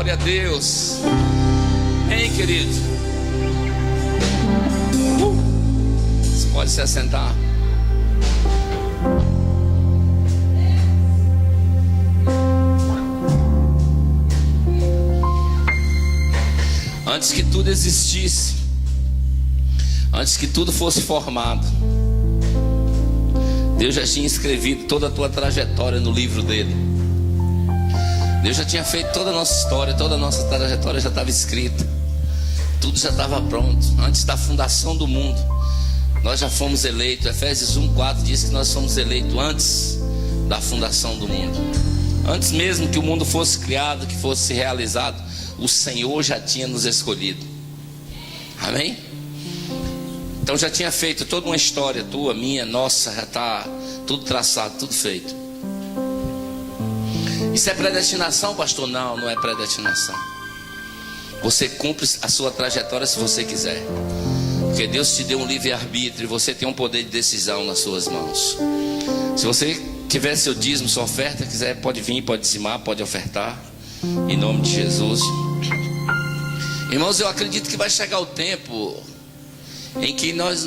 Glória a Deus. Hein, querido? Você pode se assentar. Antes que tudo existisse, antes que tudo fosse formado, Deus já tinha escrevido toda a tua trajetória no livro dele. Deus já tinha feito toda a nossa história, toda a nossa trajetória já estava escrita. Tudo já estava pronto. Antes da fundação do mundo, nós já fomos eleitos. Efésios 1:4 diz que nós fomos eleitos antes da fundação do mundo. Antes mesmo que o mundo fosse criado, que fosse realizado, o Senhor já tinha nos escolhido. Amém? Então já tinha feito toda uma história tua, minha, nossa, já está tudo traçado, tudo feito. Isso é predestinação, pastor? Não, não é predestinação. Você cumpre a sua trajetória se você quiser, porque Deus te deu um livre-arbítrio e você tem um poder de decisão nas suas mãos. Se você tiver seu dízimo, sua oferta, quiser, pode vir, pode dizimar, pode ofertar, em nome de Jesus. Irmãos, eu acredito que vai chegar o tempo em que nós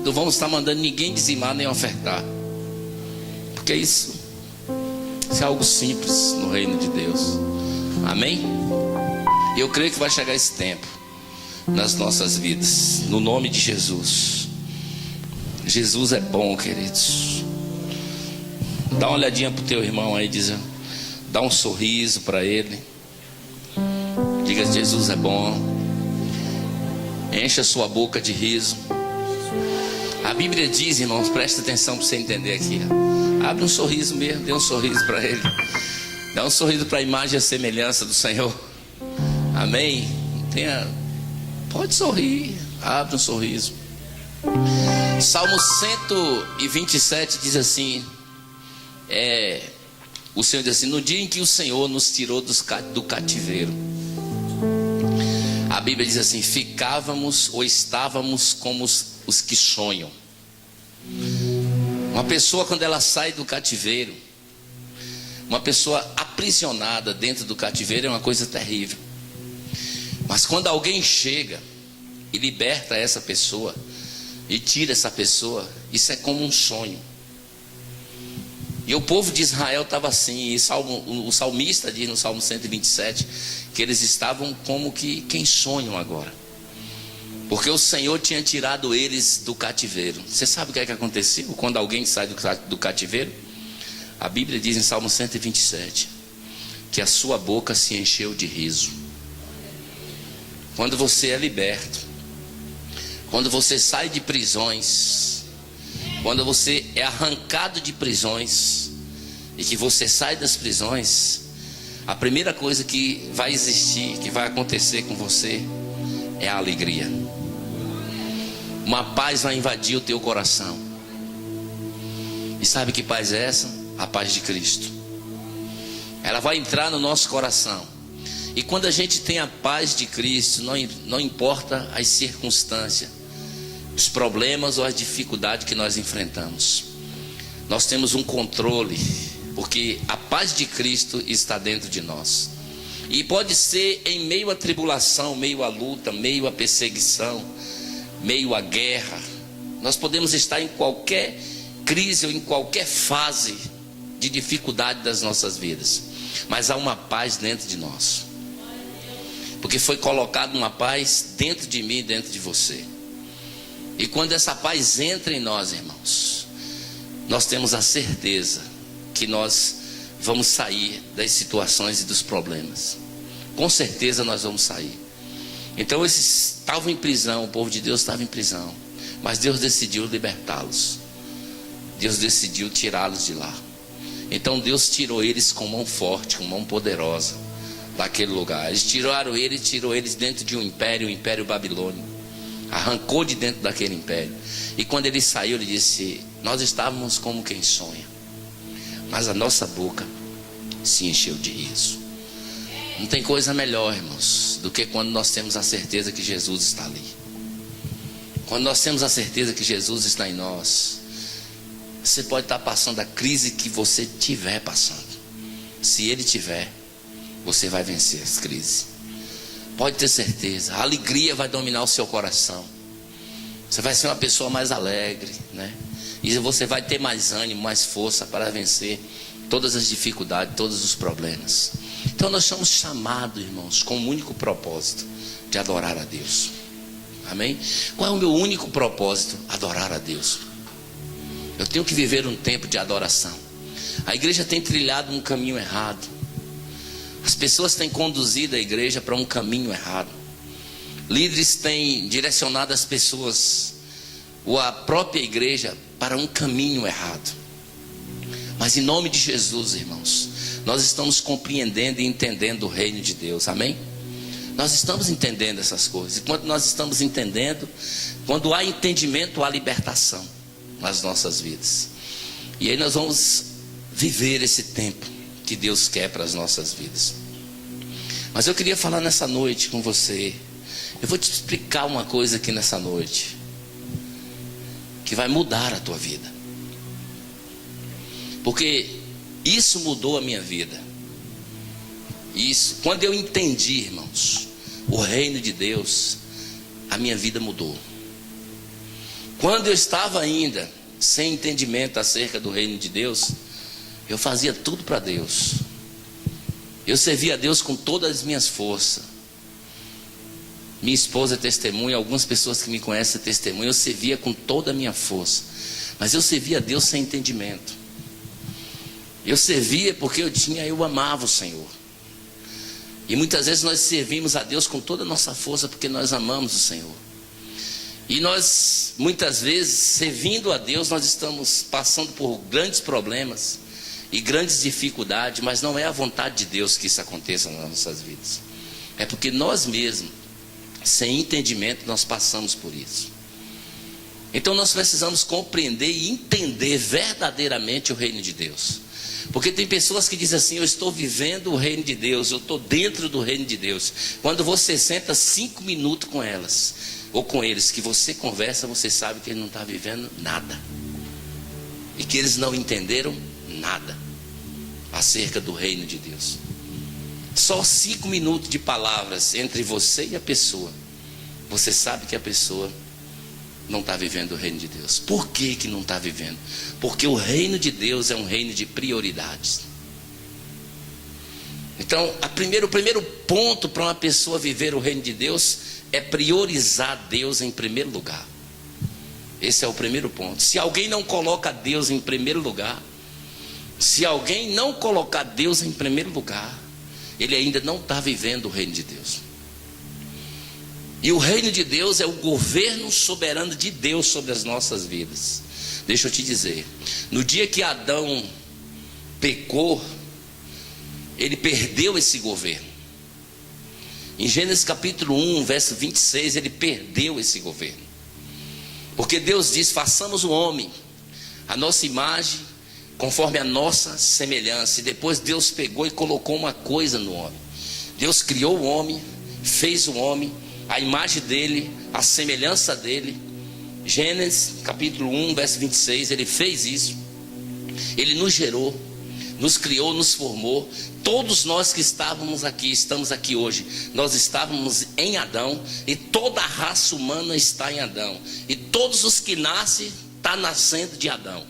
não vamos estar mandando ninguém dizimar nem ofertar, porque isso é algo simples no reino de Deus. Amém? Eu creio que vai chegar esse tempo nas nossas vidas, no nome de Jesus. Jesus é bom, queridos. Dá uma olhadinha pro teu irmão aí, dá um sorriso para ele. Diga: Jesus é bom. Encha a sua boca de riso. A Bíblia diz, irmãos, presta atenção para você entender aqui. Abre um sorriso mesmo, dê um sorriso para ele. Dá um sorriso para a imagem e a semelhança do Senhor. Amém? Pode sorrir, abre um sorriso. Salmo 127 diz assim: o Senhor diz assim: no dia em que o Senhor nos tirou do cativeiro, a Bíblia diz assim: ficávamos ou estávamos como os que sonham. Uma pessoa, quando ela sai do cativeiro, uma pessoa aprisionada dentro do cativeiro, é uma coisa terrível. Mas quando alguém chega e liberta essa pessoa e tira essa pessoa, isso é como um sonho. E o povo de Israel estava assim. E o salmista diz no Salmo 127 que eles estavam como que quem sonham agora, porque o Senhor tinha tirado eles do cativeiro. Você sabe o que é que aconteceu quando alguém sai do cativeiro? A Bíblia diz em Salmo 127 que a sua boca se encheu de riso. Quando você é liberto, quando você sai de prisões, quando você é arrancado de prisões e que você sai das prisões, a primeira coisa que vai existir, que vai acontecer com você, é a alegria. Uma paz vai invadir o teu coração. E sabe que paz é essa? A paz de Cristo. Ela vai entrar no nosso coração. E quando a gente tem a paz de Cristo, não importa as circunstâncias, os problemas ou as dificuldades que nós enfrentamos, nós temos um controle, porque a paz de Cristo está dentro de nós. E pode ser em meio à tribulação, meio à luta, meio à perseguição, meio à guerra. Nós podemos estar em qualquer crise ou em qualquer fase de dificuldade das nossas vidas, mas há uma paz dentro de nós, porque foi colocada uma paz dentro de mim e dentro de você. E quando essa paz entra em nós, irmãos, nós temos a certeza que nós vamos sair das situações e dos problemas. Com certeza nós vamos sair. Então esses estavam em prisão, o povo de Deus estava em prisão, mas Deus decidiu libertá-los. Deus decidiu tirá-los de lá. Então Deus tirou eles com mão forte, com mão poderosa daquele lugar. Tirou eles dentro de um império, o Império Babilônico. Arrancou de dentro daquele império. E quando ele saiu, ele disse: nós estávamos como quem sonha, mas a nossa boca se encheu de riso. Não tem coisa melhor, irmãos, do que quando nós temos a certeza que Jesus está ali. Quando nós temos a certeza que Jesus está em nós, você pode estar passando a crise que você estiver passando. Se Ele tiver, você vai vencer as crises. Pode ter certeza, a alegria vai dominar o seu coração. Você vai ser uma pessoa mais alegre, né? E você vai ter mais ânimo, mais força para vencer todas as dificuldades, todos os problemas. Então nós somos chamados, irmãos, com um único propósito: de adorar a Deus. Amém? Qual é o meu único propósito? Adorar a Deus. Eu tenho que viver um tempo de adoração. A igreja tem trilhado um caminho errado. As pessoas têm conduzido a igreja para um caminho errado. Líderes têm direcionado as pessoas, ou a própria igreja, para um caminho errado. Mas em nome de Jesus, irmãos, nós estamos compreendendo e entendendo o reino de Deus. Amém? Nós estamos entendendo essas coisas. E quando nós estamos entendendo, quando há entendimento, há libertação nas nossas vidas. E aí nós vamos viver esse tempo que Deus quer para as nossas vidas. Mas eu queria falar nessa noite com você. Eu vou te explicar uma coisa aqui nessa noite que vai mudar a tua vida. Porque isso mudou a minha vida. Isso, quando eu entendi, irmãos, o reino de Deus, a minha vida mudou. Quando eu estava ainda sem entendimento acerca do reino de Deus, eu fazia tudo para Deus. Eu servia a Deus com todas as minhas forças. Minha esposa é testemunha, algumas pessoas que me conhecem é testemunha. Eu servia com toda a minha força, mas eu servia a Deus sem entendimento. Eu servia porque eu amava o Senhor. E muitas vezes nós servimos a Deus com toda a nossa força porque nós amamos o Senhor. E nós, muitas vezes, servindo a Deus, nós estamos passando por grandes problemas e grandes dificuldades, mas não é a vontade de Deus que isso aconteça nas nossas vidas. É porque nós mesmos, sem entendimento, nós passamos por isso. Então nós precisamos compreender e entender verdadeiramente o reino de Deus. Porque tem pessoas que dizem assim: eu estou vivendo o reino de Deus, eu estou dentro do reino de Deus. Quando você senta 5 minutos com elas, ou com eles, que você conversa, você sabe que ele não está vivendo nada. E que eles não entenderam nada acerca do reino de Deus. Só 5 minutos de palavras entre você e a pessoa, você sabe que a pessoa não está vivendo o reino de Deus. Por que que não está vivendo? Porque o reino de Deus é um reino de prioridades. Então, o primeiro ponto para uma pessoa viver o reino de Deus é priorizar Deus em primeiro lugar. Esse é o primeiro ponto. Se alguém não coloca Deus em primeiro lugar, se alguém não colocar Deus em primeiro lugar, ele ainda não está vivendo o reino de Deus. E o reino de Deus é o governo soberano de Deus sobre as nossas vidas. Deixa eu te dizer, no dia que Adão pecou, ele perdeu esse governo. Em Gênesis capítulo 1, verso 26, ele perdeu esse governo. Porque Deus diz: façamos o homem a nossa imagem, conforme a nossa semelhança. E depois Deus pegou e colocou uma coisa no homem. Deus criou o homem, fez o homem, a imagem dele, a semelhança dele. Gênesis capítulo 1, verso 26, ele fez isso. Ele nos gerou, nos criou, nos formou. Todos nós que estávamos aqui, estamos aqui hoje, nós estávamos em Adão. E toda a raça humana está em Adão. E todos os que nascem, estão nascendo de Adão.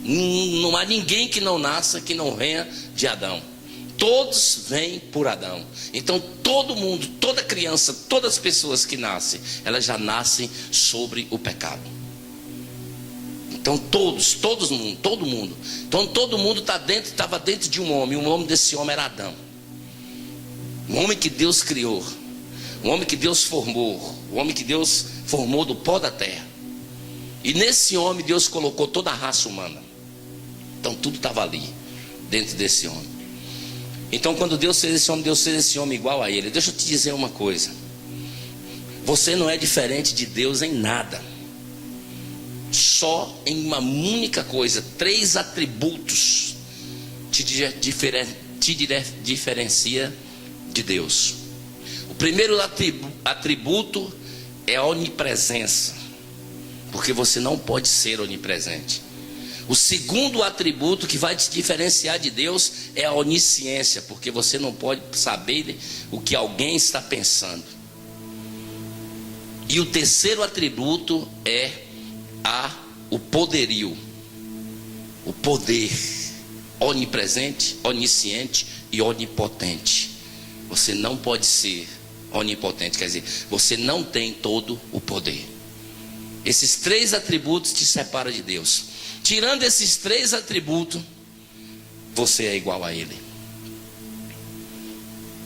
Não há ninguém que não nasça, que não venha de Adão. Todos vêm por Adão. Então todo mundo, toda criança, todas as pessoas que nascem, elas já nascem sobre o pecado. Então todo mundo. Então todo mundo estava dentro de um homem. O nome desse homem era Adão. Um homem que Deus criou, um homem que Deus formou, um homem que Deus formou do pó da terra. E nesse homem Deus colocou toda a raça humana. Então tudo estava ali, dentro desse homem. Então quando Deus fez esse homem igual a ele. Deixa eu te dizer uma coisa: você não é diferente de Deus em nada. Só em uma única coisa: 3 atributos te diferencia de Deus. O primeiro atributo é a onipresença, porque você não pode ser onipresente. O segundo atributo que vai te diferenciar de Deus é a onisciência, porque você não pode saber o que alguém está pensando. E o terceiro atributo é o poderio, o poder onipresente, onisciente e onipotente. Você não pode ser onipotente, quer dizer, você não tem todo o poder. Esses três atributos te separam de Deus. Tirando esses três atributos, você é igual a Ele.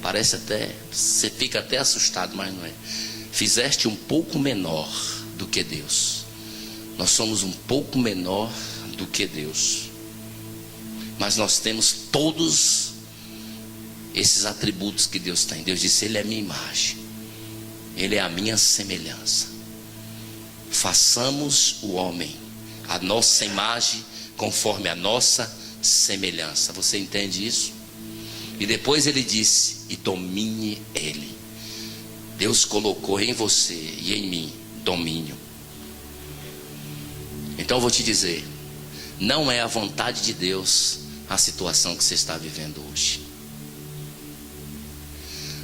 Parece até, você fica até assustado, mas não é. Fizeste um pouco menor do que Deus. Nós somos um pouco menor do que Deus. Mas nós temos todos esses atributos que Deus tem. Deus disse: Ele é a minha imagem, Ele é a minha semelhança. Façamos o homem a nossa imagem, conforme a nossa semelhança. Você entende isso? E depois ele disse: e domine ele. Deus colocou em você e em mim domínio. Então eu vou te dizer, não é a vontade de Deus a situação que você está vivendo hoje.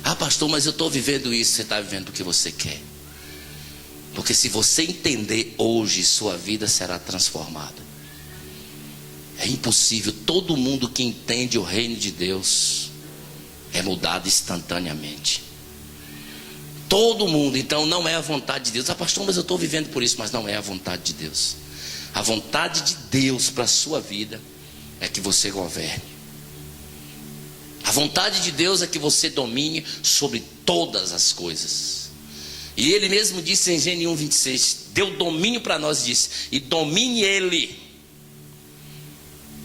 Ah, pastor, mas eu estou vivendo isso. Você está vivendo o que você quer. Porque se você entender hoje, sua vida será transformada. É impossível. Todo mundo que entende o reino de Deus é mudado instantaneamente. Todo mundo. Então não é a vontade de Deus. Ah, pastor, mas eu estou vivendo por isso. Mas não é a vontade de Deus. A vontade de Deus para a sua vida é que você governe. A vontade de Deus é que você domine sobre todas as coisas. E ele mesmo disse em Gênesis 1:26, deu domínio para nós e disse: e domine ele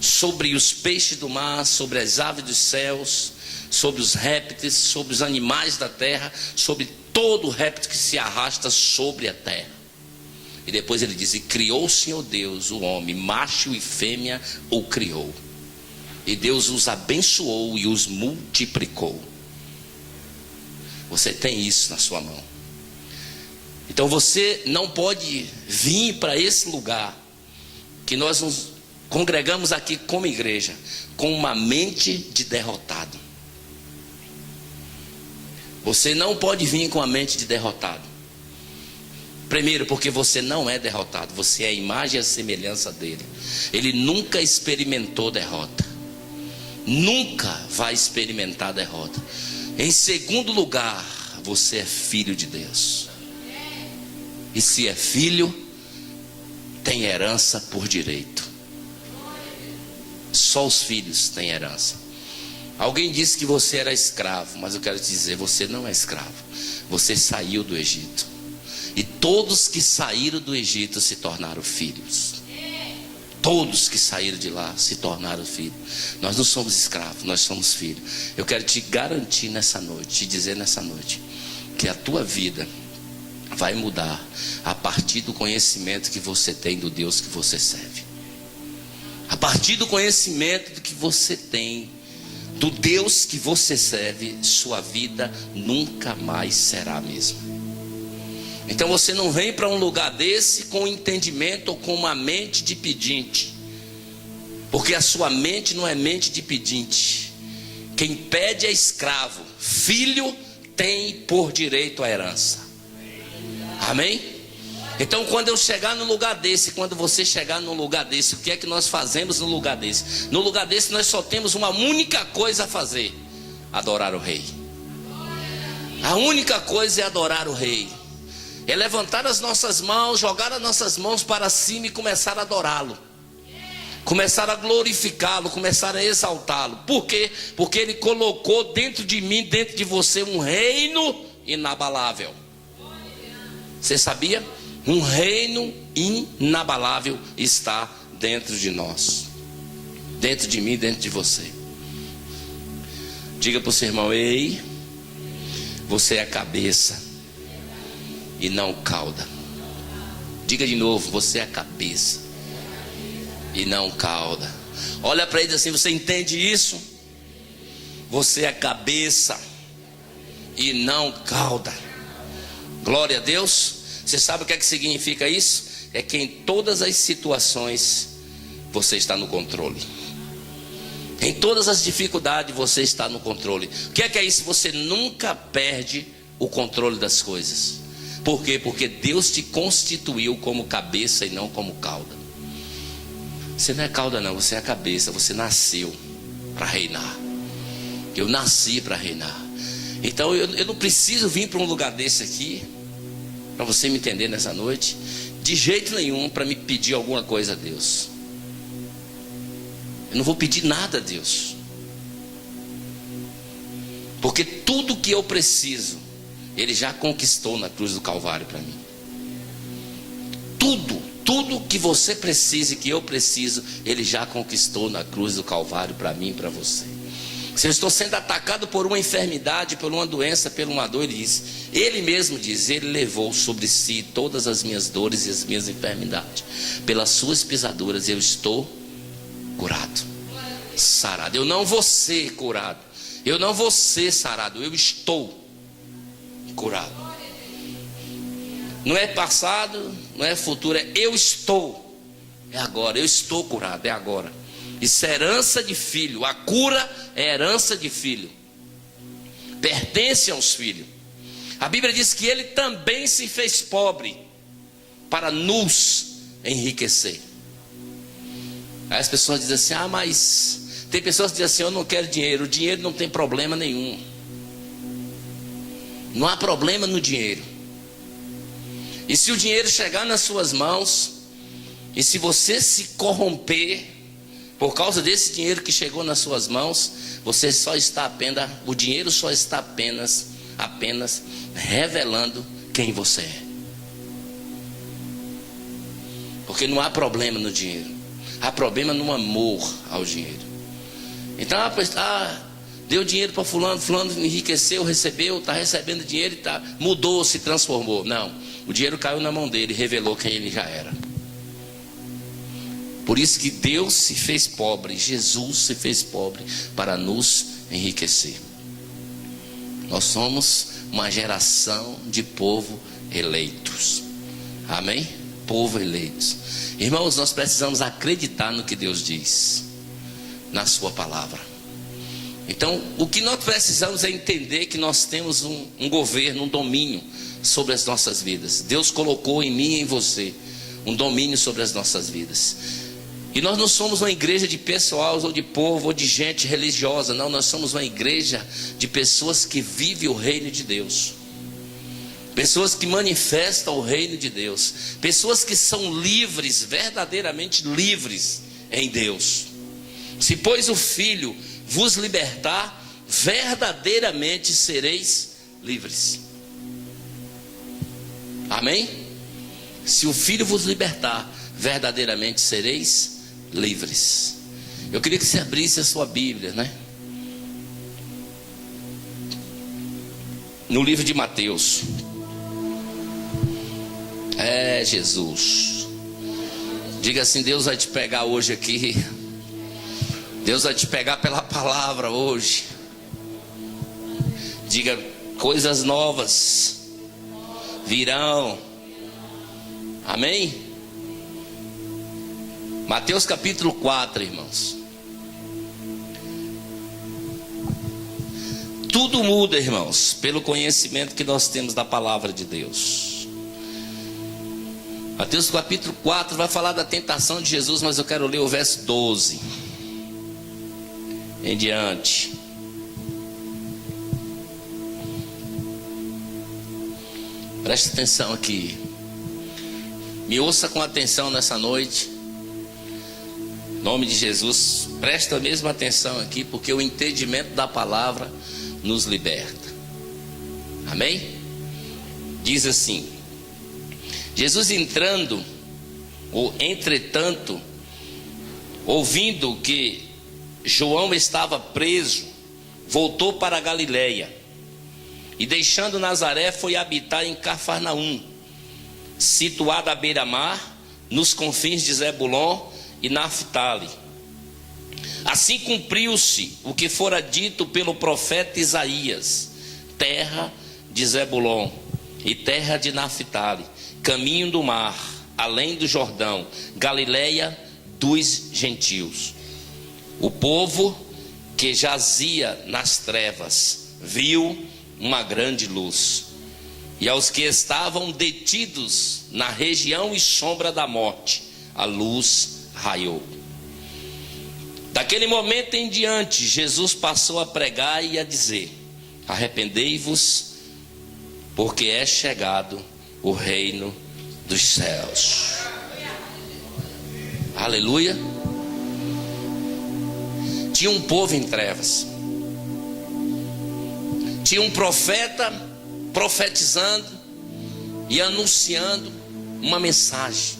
sobre os peixes do mar, sobre as aves dos céus, sobre os répteis, sobre os animais da terra, sobre todo réptil que se arrasta sobre a terra. E depois ele diz: e criou o Senhor Deus o homem, macho e fêmea o criou. E Deus os abençoou e os multiplicou. Você tem isso na sua mão. Então você não pode vir para esse lugar que nós nos congregamos aqui como igreja com uma mente de derrotado. Você não pode vir com a mente de derrotado. Primeiro, porque você não é derrotado, você é a imagem e a semelhança dele. Ele nunca experimentou derrota, nunca vai experimentar derrota. Em segundo lugar, você é filho de Deus. E se é filho, tem herança por direito. Só os filhos têm herança. Alguém disse que você era escravo, mas eu quero te dizer, você não é escravo. Você saiu do Egito. E todos que saíram do Egito se tornaram filhos. Todos que saíram de lá se tornaram filhos. Nós não somos escravos, nós somos filhos. Eu quero te garantir nessa noite, te dizer nessa noite, que a tua vida vai mudar a partir do conhecimento que você tem do Deus que você serve. A partir do conhecimento que você tem do Deus que você serve, sua vida nunca mais será a mesma. Então você não vem para um lugar desse com entendimento ou com uma mente de pedinte, porque a sua mente não é mente de pedinte. Quem pede é escravo, filho tem por direito a herança. Amém? Então quando eu chegar no lugar desse, quando você chegar no lugar desse, o que é que nós fazemos no lugar desse? No lugar desse nós só temos uma única coisa a fazer: adorar o rei. A única coisa é adorar o rei. É levantar as nossas mãos, jogar as nossas mãos para cima e começar a adorá-lo. Começar a glorificá-lo, começar a exaltá-lo. Por quê? Porque ele colocou dentro de mim, dentro de você, um reino inabalável. Você sabia? Um reino inabalável está dentro de nós, dentro de mim, dentro de você. Diga para o seu irmão: ei, você é a cabeça e não cauda. Diga de novo: você é a cabeça e não cauda. Olha para ele assim: você entende isso? Você é a cabeça e não cauda. Glória a Deus. Você sabe o que é que significa isso? É que em todas as situações você está no controle. Em todas as dificuldades você está no controle. O que é isso? Você nunca perde o controle das coisas. Por quê? Porque Deus te constituiu como cabeça e não como cauda. Você não é cauda não, você é a cabeça. Você nasceu para reinar. Eu nasci para reinar. Então eu não preciso vir para um lugar desse aqui, para você me entender nessa noite, de jeito nenhum, para me pedir alguma coisa a Deus. Eu não vou pedir nada a Deus, porque tudo que eu preciso Ele já conquistou na cruz do Calvário para mim. Tudo que você precisa e que eu preciso, Ele já conquistou na cruz do Calvário para mim e para você. Se eu estou sendo atacado por uma enfermidade, por uma doença, por uma dor, Ele mesmo diz, Ele levou sobre si todas as minhas dores e as minhas enfermidades. Pelas suas pisaduras eu estou curado, sarado. Eu não vou ser curado, eu não vou ser sarado, eu estou curado. Não é passado, não é futuro, é eu estou. É agora, eu estou curado, é agora. Isso é herança de filho. A cura é herança de filho. Pertence aos filhos. A Bíblia diz que Ele também se fez pobre para nos enriquecer. Aí as pessoas dizem assim, mas tem pessoas que dizem assim, eu não quero dinheiro. O dinheiro não tem problema nenhum. Não há problema no dinheiro. E se o dinheiro chegar nas suas mãos, e se você se corromper por causa desse dinheiro que chegou nas suas mãos, você só está apenas, o dinheiro só está apenas revelando quem você é. Porque não há problema no dinheiro, há problema no amor ao dinheiro. Então, deu dinheiro para fulano, fulano enriqueceu, recebeu, está recebendo dinheiro e mudou, se transformou. Não, o dinheiro caiu na mão dele, revelou quem ele já era. Por isso que Deus se fez pobre, Jesus se fez pobre para nos enriquecer. Nós somos uma geração de povo eleitos. Amém? Povo eleitos. Irmãos, nós precisamos acreditar no que Deus diz, na sua palavra. Então, o que nós precisamos é entender que nós temos um governo, um domínio sobre as nossas vidas. Deus colocou em mim e em você um domínio sobre as nossas vidas. E nós não somos uma igreja de pessoal ou de povo ou de gente religiosa. Não, nós somos uma igreja de pessoas que vivem o reino de Deus. Pessoas que manifestam o reino de Deus. Pessoas que são livres, verdadeiramente livres em Deus. Se pois o Filho vos libertar, verdadeiramente sereis livres. Amém? Se o Filho vos libertar, verdadeiramente sereis livres. Eu queria que você abrisse a sua Bíblia, né? No livro de Mateus. É Jesus. Diga assim, Deus vai te pegar hoje aqui. Deus vai te pegar pela palavra hoje. Diga, coisas novas virão. Amém? Mateus capítulo 4, irmãos. Tudo muda, irmãos, pelo conhecimento que nós temos da palavra de Deus. Mateus capítulo 4 vai falar da tentação de Jesus, mas eu quero ler o verso 12 em diante. Preste atenção aqui. Me ouça com atenção nessa noite. Em nome de Jesus, presta a mesma atenção aqui, porque o entendimento da palavra nos liberta. Amém? Diz assim: Jesus entrando, ou entretanto, ouvindo que João estava preso, voltou para a Galileia, e deixando Nazaré foi habitar em Cafarnaum, situada à beira-mar, nos confins de Zebulon e Naftali. Assim cumpriu-se o que fora dito pelo profeta Isaías: terra de Zebulon e terra de Naftali, caminho do mar, além do Jordão, Galileia dos gentios. O povo que jazia nas trevas viu uma grande luz, e aos que estavam detidos na região e sombra da morte, a luz raiou. Daquele momento em diante, Jesus passou a pregar e a dizer: arrependei-vos, porque é chegado o reino dos céus. Aleluia. Tinha um povo em trevas, tinha um profeta profetizando e anunciando uma mensagem.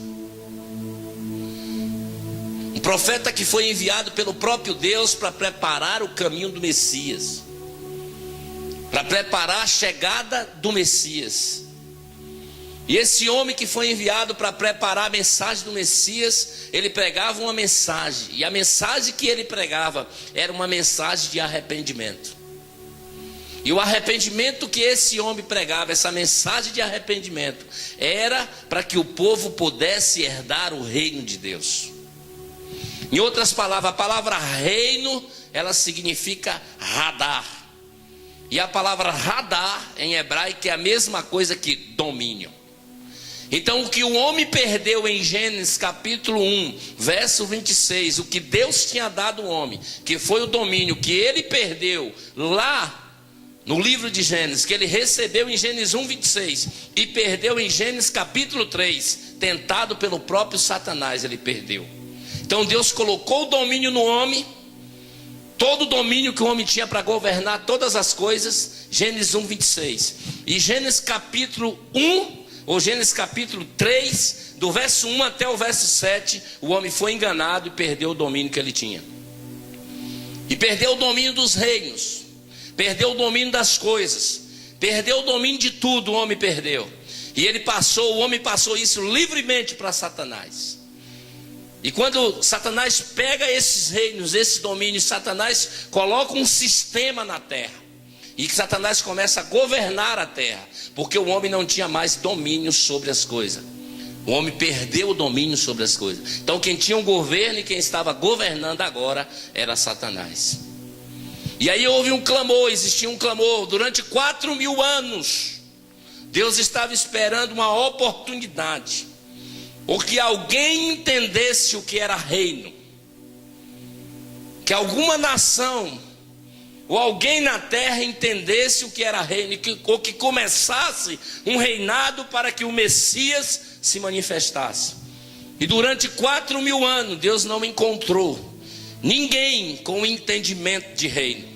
Um profeta que foi enviado pelo próprio Deus para preparar o caminho do Messias, para preparar a chegada do Messias. E esse homem que foi enviado para preparar a mensagem do Messias, ele pregava uma mensagem, e a mensagem que ele pregava era uma mensagem de arrependimento. E o arrependimento que esse homem pregava, essa mensagem de arrependimento, era para que o povo pudesse herdar o reino de Deus. Em outras palavras, a palavra reino, ela significa radar. E a palavra radar em hebraico é a mesma coisa que domínio. Então, o que o homem perdeu em Gênesis capítulo 1, verso 26, o que Deus tinha dado ao homem, que foi o domínio que ele perdeu lá no livro de Gênesis, que ele recebeu em Gênesis 1, 26, e perdeu em Gênesis capítulo 3, tentado pelo próprio Satanás, ele perdeu. Então Deus colocou o domínio no homem, todo o domínio que o homem tinha para governar todas as coisas, Gênesis 1, 26. E Gênesis capítulo 1, ou Gênesis capítulo 3, do verso 1 até o verso 7, o homem foi enganado e perdeu o domínio que ele tinha. E perdeu o domínio dos reinos, perdeu o domínio das coisas, perdeu o domínio de tudo, o homem perdeu. E o homem passou isso livremente para Satanás. E quando Satanás pega esses reinos, esses domínios, Satanás coloca um sistema na terra. E que Satanás começa a governar a terra, porque o homem não tinha mais domínio sobre as coisas. O homem perdeu o domínio sobre as coisas. Então quem tinha um governo e quem estava governando agora era Satanás. E aí houve um clamor, existia um clamor. Durante 4.000 anos, Deus estava esperando uma oportunidade, ou que alguém entendesse o que era reino, que alguma nação ou alguém na terra entendesse o que era reino, ou que começasse um reinado para que o Messias se manifestasse. E durante 4.000 anos Deus não encontrou ninguém com entendimento de reino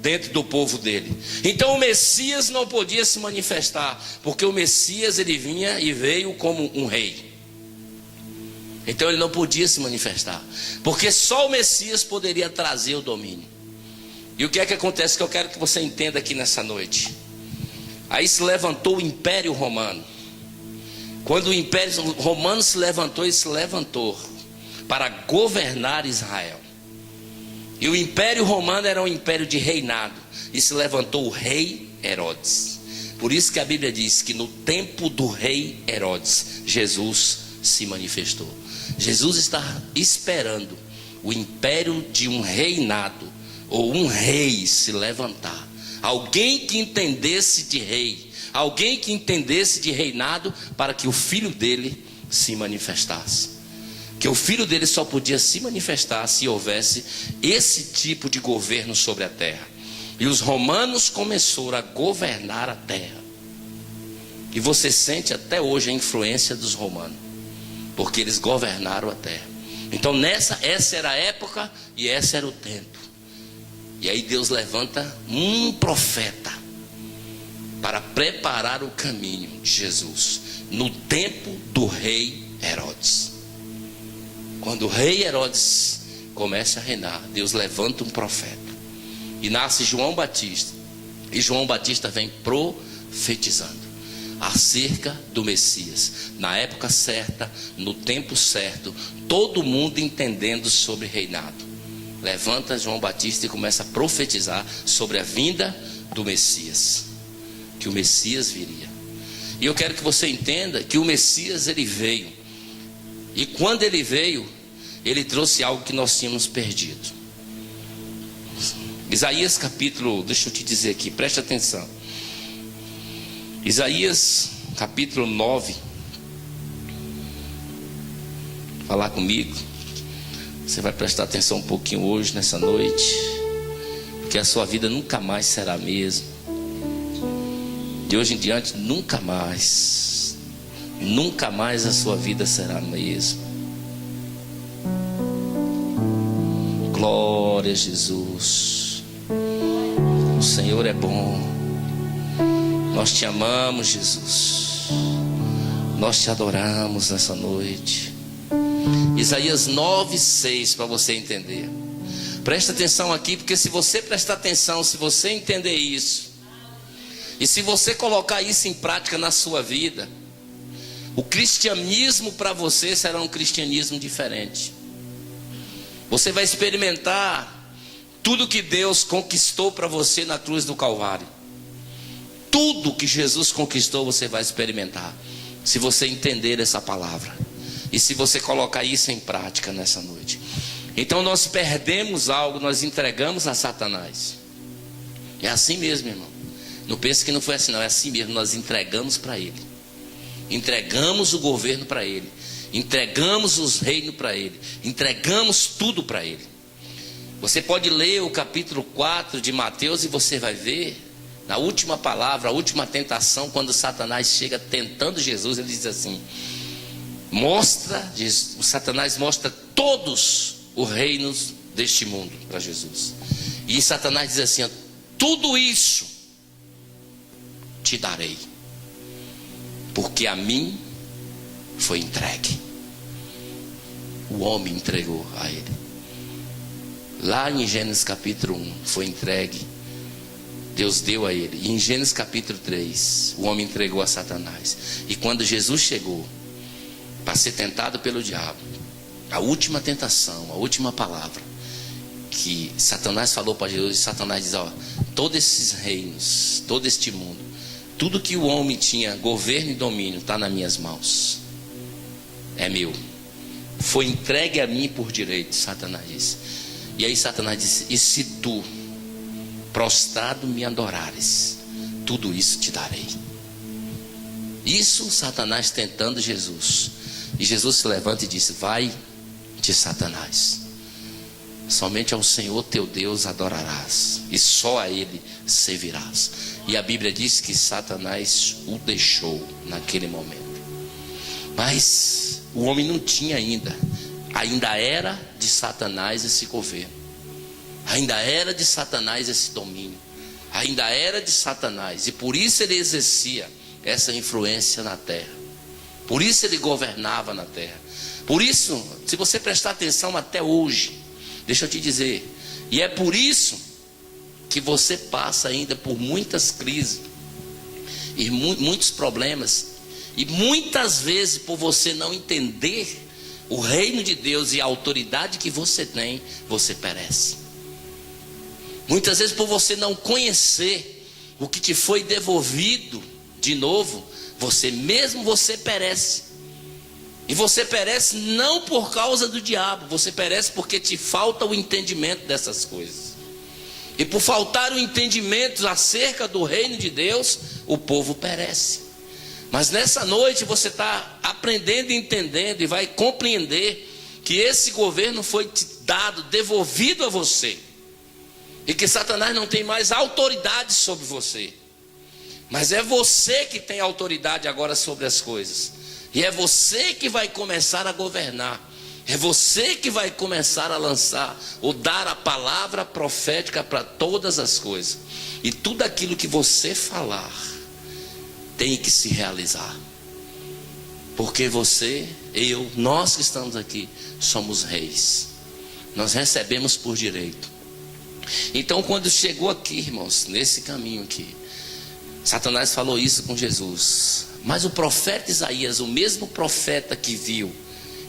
dentro do povo dele. Então o Messias não podia se manifestar, porque o Messias ele vinha e veio como um rei. Então ele não podia se manifestar, porque só o Messias poderia trazer o domínio. E o que é que acontece que eu quero que você entenda aqui nessa noite? Aí se levantou o Império Romano. Quando o Império Romano se levantou, ele se levantou para governar Israel. E o Império Romano era um império de reinado, e se levantou o rei Herodes. Por isso que a Bíblia diz que no tempo do rei Herodes, Jesus se manifestou. Jesus está esperando o império de um reinado, ou um rei se levantar. Alguém que entendesse de rei, alguém que entendesse de reinado, para que o filho dele se manifestasse. Que o filho dele só podia se manifestar se houvesse esse tipo de governo sobre a terra. E os romanos começaram a governar a terra. E você sente até hoje a influência dos romanos, porque eles governaram a terra. Então essa era a época e esse era o tempo. E aí Deus levanta um profeta para preparar o caminho de Jesus no tempo do rei Herodes. Quando o rei Herodes começa a reinar, Deus levanta um profeta e nasce João Batista. E João Batista vem profetizando acerca do Messias, na época certa, no tempo certo, todo mundo entendendo sobre reinado. Levanta João Batista e começa a profetizar sobre a vinda do Messias, que o Messias viria. E eu quero que você entenda que o Messias ele veio, e quando ele veio, Ele trouxe algo que nós tínhamos perdido. Isaías capítulo, deixa eu te dizer aqui, preste atenção. Isaías capítulo 9. Falar comigo. Você vai prestar atenção um pouquinho hoje, nessa noite, porque a sua vida nunca mais será a mesma. De hoje em diante, nunca mais a sua vida será a mesma. Glória a Jesus. O Senhor é bom. Nós te amamos, Jesus. Nós te adoramos nessa noite. Isaías 9:6, para você entender. Presta atenção aqui, porque se você prestar atenção, se você entender isso, e se você colocar isso em prática na sua vida, o cristianismo para você será um cristianismo diferente. Você vai experimentar tudo que Deus conquistou para você na cruz do Calvário. Tudo que Jesus conquistou você vai experimentar, se você entender essa palavra e se você colocar isso em prática nessa noite. Então nós perdemos algo, nós entregamos a Satanás. É assim mesmo, irmão. Não pense que não foi assim, não. É assim mesmo, nós entregamos para ele. Entregamos o governo para ele. Entregamos os reinos para ele. Entregamos tudo para ele. Você pode ler o capítulo 4 de Mateus e você vai ver, na última palavra, a última tentação, quando Satanás chega tentando Jesus, ele diz assim: o Satanás mostra todos os reinos deste mundo para Jesus. E Satanás diz assim: tudo isso te darei, porque a mim foi entregue. O homem entregou a ele. Lá em Gênesis capítulo 1 foi entregue, Deus deu a ele. E em Gênesis capítulo 3 o homem entregou a Satanás. E quando Jesus chegou para ser tentado pelo diabo, a última tentação, a última palavra que Satanás falou para Jesus, Satanás diz: ó, todos esses reinos, todo este mundo, tudo que o homem tinha, governo e domínio, está nas minhas mãos, é meu, foi entregue a mim por direito. Satanás disse. E aí Satanás disse: e se tu prostrado me adorares, tudo isso te darei. Isso Satanás tentando Jesus. E Jesus se levanta e disse: vai de Satanás, somente ao Senhor teu Deus adorarás, e só a Ele servirás. E a Bíblia diz que Satanás o deixou naquele momento. Mas o homem não tinha ainda era de Satanás esse governo, ainda era de Satanás esse domínio, ainda era de Satanás. E por isso ele exercia essa influência na terra, por isso ele governava na terra. Por isso, se você prestar atenção até hoje, deixa eu te dizer, e é por isso que você passa ainda por muitas crises e muitos problemas, e muitas vezes por você não entender o reino de Deus e a autoridade que você tem, você perece. Muitas vezes por você não conhecer o que te foi devolvido de novo, você perece. E você perece não por causa do diabo, você perece porque te falta o entendimento dessas coisas. E por faltar o entendimento acerca do reino de Deus, o povo perece. Mas nessa noite você está aprendendo e entendendo, e vai compreender que esse governo foi te dado, devolvido a você, e que Satanás não tem mais autoridade sobre você, mas é você que tem autoridade agora sobre as coisas. E é você que vai começar a governar. É você que vai começar a lançar ou dar a palavra profética para todas as coisas. E tudo aquilo que você falar tem que se realizar. Porque você, eu, nós que estamos aqui, somos reis. Nós recebemos por direito. Então quando chegou aqui, irmãos, nesse caminho aqui, Satanás falou isso com Jesus. Mas o profeta Isaías, o mesmo profeta que viu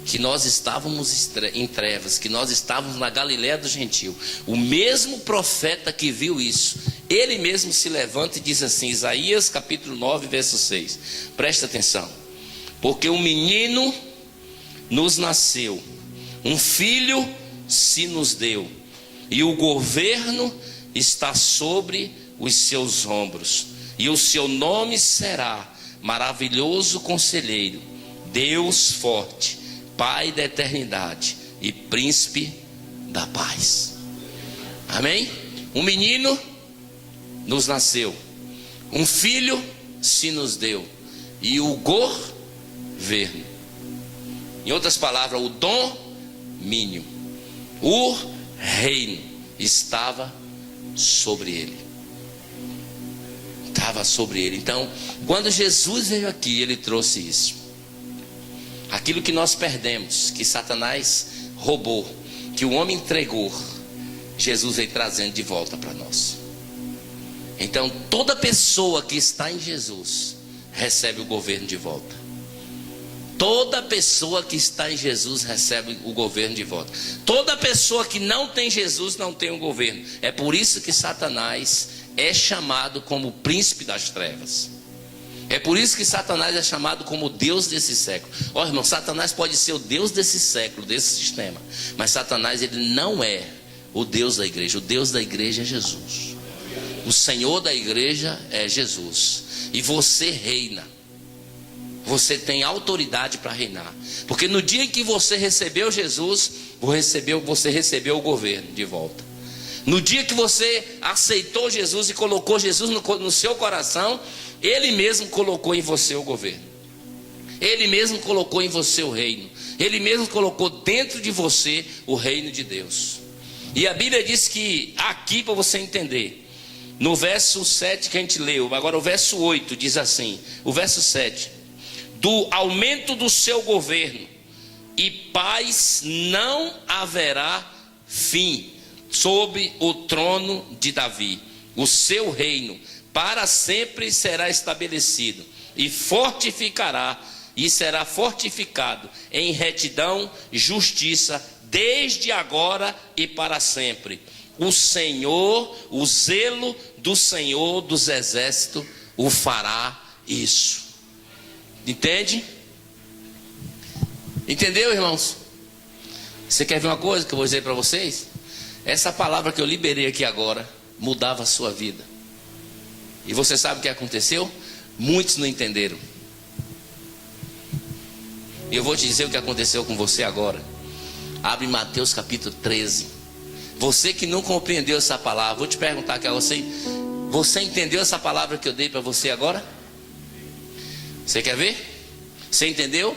que nós estávamos em trevas, que nós estávamos na Galiléia do Gentil, o mesmo profeta que viu isso, ele mesmo se levanta e diz assim, Isaías capítulo 9, verso 6, presta atenção: porque um menino nos nasceu, Um filho se nos deu, e o governo está sobre os seus ombros. E o seu nome será Maravilhoso Conselheiro, Deus Forte, Pai da Eternidade e Príncipe da Paz. Amém? Um menino nos nasceu, um filho se nos deu, e o governo, em outras palavras, o domínio, o reino estava sobre ele. Estava sobre ele. Então, quando Jesus veio aqui, ele trouxe isso. Aquilo que nós perdemos, que Satanás roubou, que o homem entregou, Jesus veio trazendo de volta para nós. Então, toda pessoa que está em Jesus recebe o governo de volta. Toda pessoa que está em Jesus recebe o governo de volta. Toda pessoa que não tem Jesus não tem o governo. É por isso que Satanás é chamado como príncipe das trevas. É por isso que Satanás é chamado como Deus desse século. Ó, irmão, Satanás pode ser o Deus desse século, desse sistema, mas Satanás, ele não é o Deus da igreja. O Deus da igreja é Jesus. O Senhor da igreja é Jesus. E você reina. Você tem autoridade para reinar. Porque no dia em que você recebeu Jesus, você recebeu o governo de volta. No dia que você aceitou Jesus e colocou Jesus no seu coração, Ele mesmo colocou em você o governo. Ele mesmo colocou em você o reino. Ele mesmo colocou dentro de você o reino de Deus. E a Bíblia diz que aqui, para você entender, no verso 7 que a gente leu, agora o verso 8 diz assim, o verso 7: do aumento do seu governo e paz não haverá fim sobre o trono de Davi. O seu reino para sempre será estabelecido e fortificará, e será fortificado em retidão e justiça desde agora e para sempre. O Senhor, o zelo do Senhor dos exércitos o fará isso. Entende? Entendeu, irmãos? Você quer ver uma coisa que eu vou dizer para vocês? Essa palavra que eu liberei aqui agora mudava a sua vida. E você sabe o que aconteceu? Muitos não entenderam. E eu vou te dizer o que aconteceu com você agora. Abre Mateus capítulo 13. Você que não compreendeu essa palavra, vou te perguntar aqui a você. Você entendeu essa palavra que eu dei para você agora? Você quer ver? Você entendeu?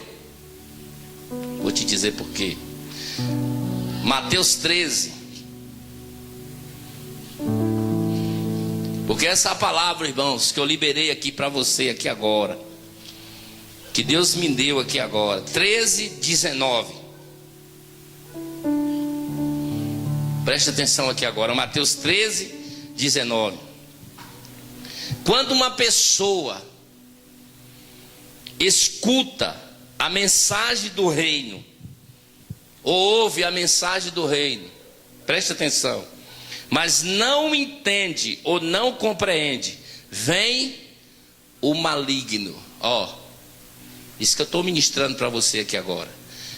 Vou te dizer por quê. Mateus 13. Porque essa palavra, irmãos, que eu liberei aqui para você aqui agora, que Deus me deu aqui agora, 13, 19. Preste atenção aqui agora, Mateus 13, 19. Quando uma pessoa escuta a mensagem do reino, ou ouve a mensagem do reino, preste atenção, mas não entende ou não compreende, vem o maligno. Ó, isso que eu estou ministrando para você aqui agora.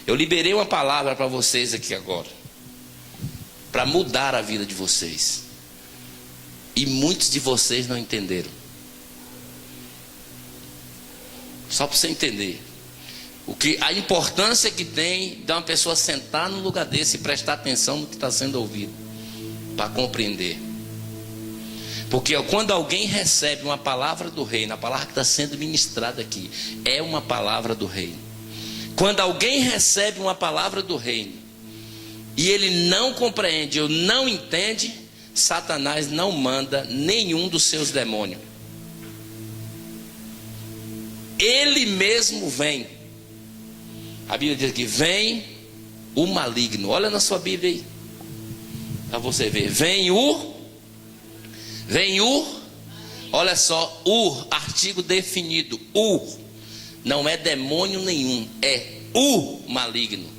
Eu liberei uma palavra para vocês aqui agora, para mudar a vida de vocês. E muitos de vocês não entenderam. Só para você entender a importância que tem de uma pessoa sentar num lugar desse e prestar atenção no que está sendo ouvido, para compreender. Porque quando alguém recebe uma palavra do reino, a palavra que está sendo ministrada aqui é uma palavra do reino. Quando alguém recebe uma palavra do reino e ele não compreende ou não entende, Satanás não manda nenhum dos seus demônios. Ele mesmo vem. A Bíblia diz que vem o maligno. Olha na sua Bíblia aí, para você ver. Vem o, olha só, o artigo definido, não é demônio nenhum, é o maligno.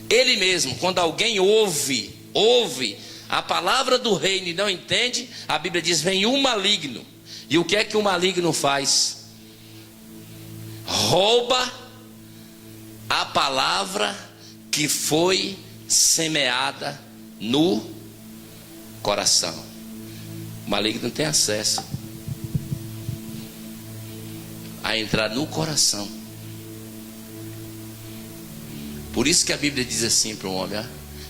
Ele mesmo, quando alguém ouve a palavra do reino e não entende, a Bíblia diz, vem o maligno. E o que é que o maligno faz? Rouba a palavra que foi semeada no coração. O maligno não tem acesso a entrar no coração. Por isso que a Bíblia diz assim para o homem,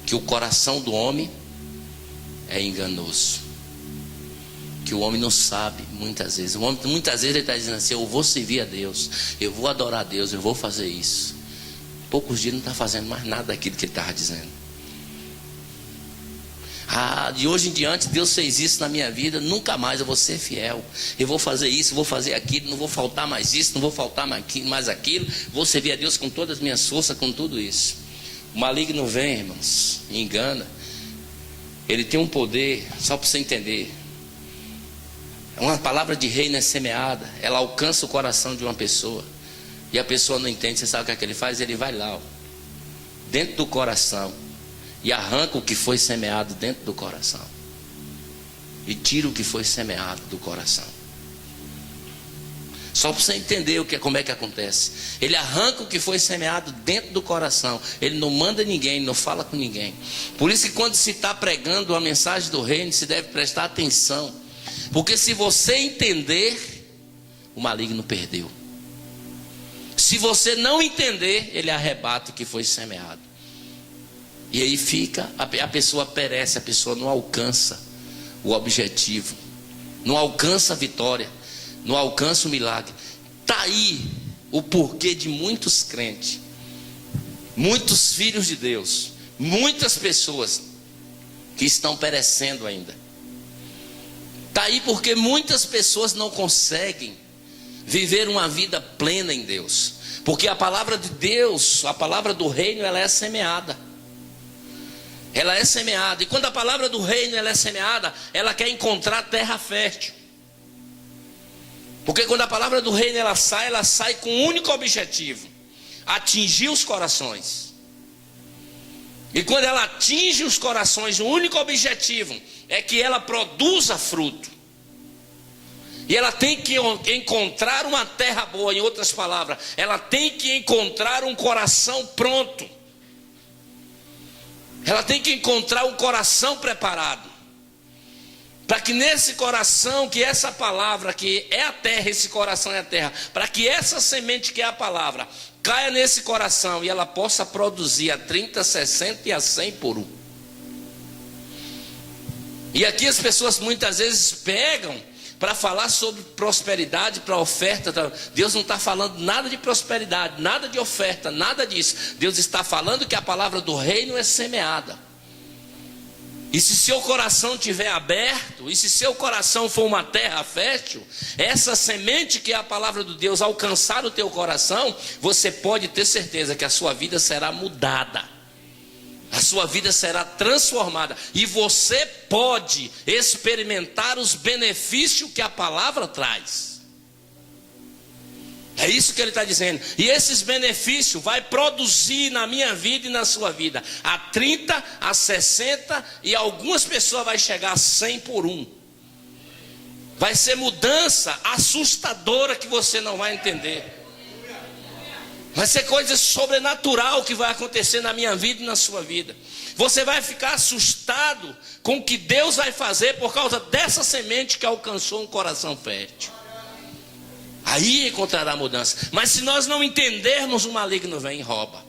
que o coração do homem é enganoso, que o homem não sabe muitas vezes. O homem muitas vezes ele está dizendo assim: eu vou servir a Deus, eu vou adorar a Deus, eu vou fazer isso. Poucos dias não está fazendo mais nada daquilo que ele estava dizendo. De hoje em diante Deus fez isso na minha vida, nunca mais eu vou ser fiel. Eu vou fazer isso, vou fazer aquilo, não vou faltar mais isso, não vou faltar mais aquilo. Vou servir a Deus com todas as minhas forças, com tudo isso. O maligno vem, irmãos, e engana. Ele tem um poder, só para você entender. Uma palavra de reino é semeada, ela alcança o coração de uma pessoa, e a pessoa não entende. Você sabe o que ele faz? Ele vai lá, dentro do coração, e arranca o que foi semeado dentro do coração, e tira o que foi semeado do coração. Só para você entender como é que acontece. Ele arranca o que foi semeado dentro do coração. Ele não manda ninguém, não fala com ninguém. Por isso que quando se está pregando a mensagem do reino, se deve prestar atenção. Porque se você entender, o maligno perdeu. Se você não entender, ele arrebata o que foi semeado. E aí fica, a pessoa perece, a pessoa não alcança o objetivo, não alcança a vitória, não alcança o milagre. Está aí o porquê de muitos crentes, muitos filhos de Deus, muitas pessoas que estão perecendo ainda. Está aí porque muitas pessoas não conseguem viver uma vida plena em Deus. Porque a palavra de Deus, a palavra do reino, ela é semeada. Ela é semeada. E quando a palavra do reino ela é semeada, ela quer encontrar terra fértil. Porque quando a palavra do reino ela sai com um único objetivo: atingir os corações. E quando ela atinge os corações, o único objetivo é que ela produza fruto. E ela tem que encontrar uma terra boa. Em outras palavras, ela tem que encontrar um coração pronto. Ela tem que encontrar um coração preparado, para que nesse coração, que essa palavra que é a terra, esse coração é a terra, para que essa semente que é a palavra caia nesse coração e ela possa produzir a 30, 60 e a 100 por um. E aqui as pessoas muitas vezes pegam para falar sobre prosperidade, para oferta. Deus não está falando nada de prosperidade, nada de oferta, nada disso. Deus está falando que a palavra do reino é semeada. E se seu coração estiver aberto, e se seu coração for uma terra fértil, essa semente que é a palavra de Deus alcançar o teu coração, você pode ter certeza que a sua vida será mudada. A sua vida será transformada. E você pode experimentar os benefícios que a palavra traz. É isso que ele está dizendo. E esses benefícios vai produzir na minha vida e na sua vida a 30, a 60 e algumas pessoas vai chegar a 100 por um. Vai ser mudança assustadora que você não vai entender. Vai ser coisa sobrenatural que vai acontecer na minha vida e na sua vida. Você vai ficar assustado com o que Deus vai fazer por causa dessa semente que alcançou um coração fértil. Aí encontrará mudança. Mas se nós não entendermos, o maligno vem e rouba.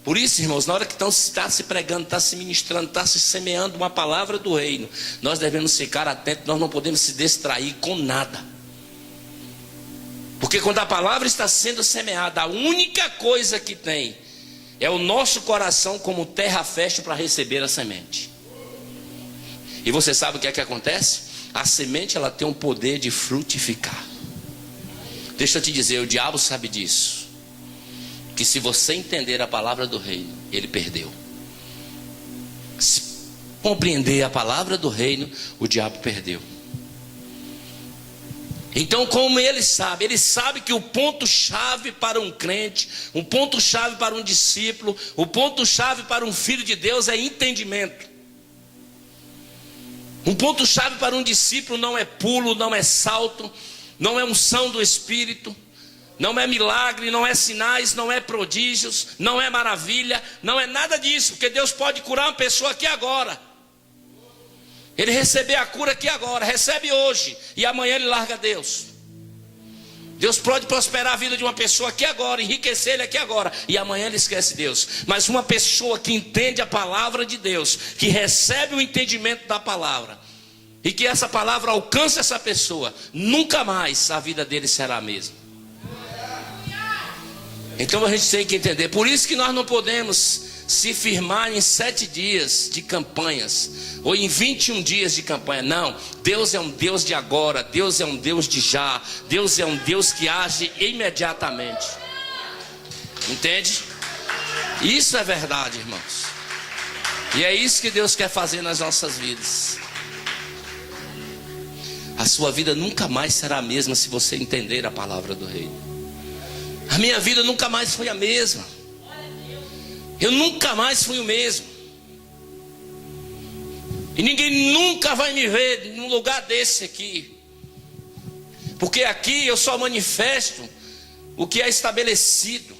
Por isso, irmãos, na hora que está se pregando, está se ministrando, está se semeando uma palavra do reino, nós devemos ficar atentos, nós não podemos se distrair com nada. Porque quando a palavra está sendo semeada, a única coisa que tem é o nosso coração como terra fértil para receber a semente. E você sabe o que é que acontece? A semente ela tem um poder de frutificar. Deixa eu te dizer, o diabo sabe disso. Que se você entender a palavra do reino, ele perdeu. Se compreender a palavra do reino, o diabo perdeu. Então, como ele sabe que o ponto-chave para um crente, um ponto-chave para um discípulo, o ponto-chave para um filho de Deus é entendimento. Um ponto-chave para um discípulo não é pulo, não é salto, não é unção do Espírito, Não é milagre, não é sinais, não é prodígios, não é maravilha, não é nada disso, porque Deus pode curar uma pessoa aqui agora. Ele receber a cura aqui agora, recebe hoje, e amanhã ele larga Deus. Deus pode prosperar a vida de uma pessoa aqui agora, enriquecer ele aqui agora, e amanhã ele esquece Deus. Mas uma pessoa que entende a palavra de Deus, que recebe o entendimento da palavra, e que essa palavra alcance essa pessoa, nunca mais a vida dele será a mesma. Então a gente tem que entender, por isso que nós não podemos se firmar em 7 dias de campanhas, ou em 21 dias de campanha. Não, Deus é um Deus de agora, Deus é um Deus de já, Deus é um Deus que age imediatamente. Entende? Isso é verdade, irmãos. E é isso que Deus quer fazer nas nossas vidas. A sua vida nunca mais será a mesma se você entender a palavra do Rei. A minha vida nunca mais foi a mesma. Eu nunca mais fui o mesmo. E ninguém nunca vai me ver num lugar desse aqui. Porque aqui eu só manifesto o que é estabelecido.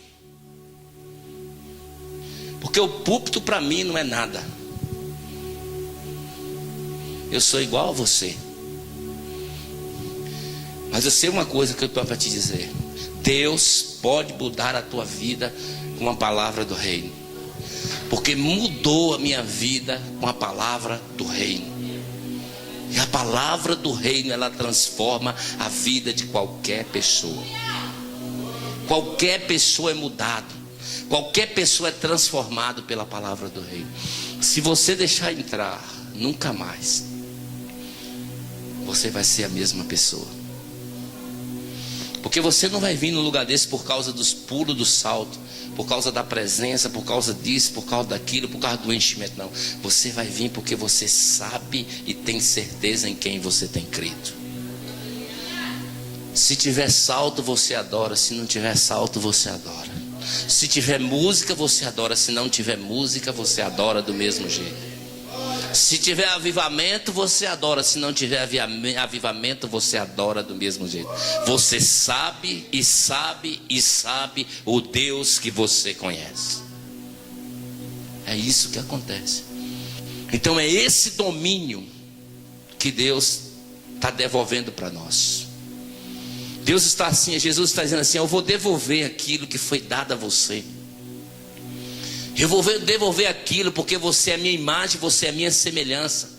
Porque o púlpito para mim não é nada. Eu sou igual a você. Mas eu sei uma coisa que eu estou para te dizer. Deus pode mudar a tua vida com a palavra do reino. Porque mudou a minha vida com a palavra do reino. E a palavra do reino, ela transforma a vida de qualquer pessoa. Qualquer pessoa é mudado. Qualquer pessoa é transformado pela palavra do reino. Se você deixar entrar, nunca mais você vai ser a mesma pessoa. Porque você não vai vir num lugar desse por causa dos pulos, do salto, por causa da presença, por causa disso, por causa daquilo, por causa do enchimento. Não, você vai vir porque você sabe e tem certeza em quem você tem crido. Se tiver salto, você adora. Se não tiver salto, você adora. Se tiver música, você adora. Se não tiver música, você adora do mesmo jeito. Se tiver avivamento, você adora. Se não tiver avivamento, você adora do mesmo jeito. Você sabe e sabe e sabe o Deus que você conhece. É isso que acontece. Então é esse domínio que Deus está devolvendo para nós. Deus está assim, Jesus está dizendo assim: eu vou devolver aquilo que foi dado a você. Eu vou devolver aquilo porque você é a minha imagem, você é a minha semelhança.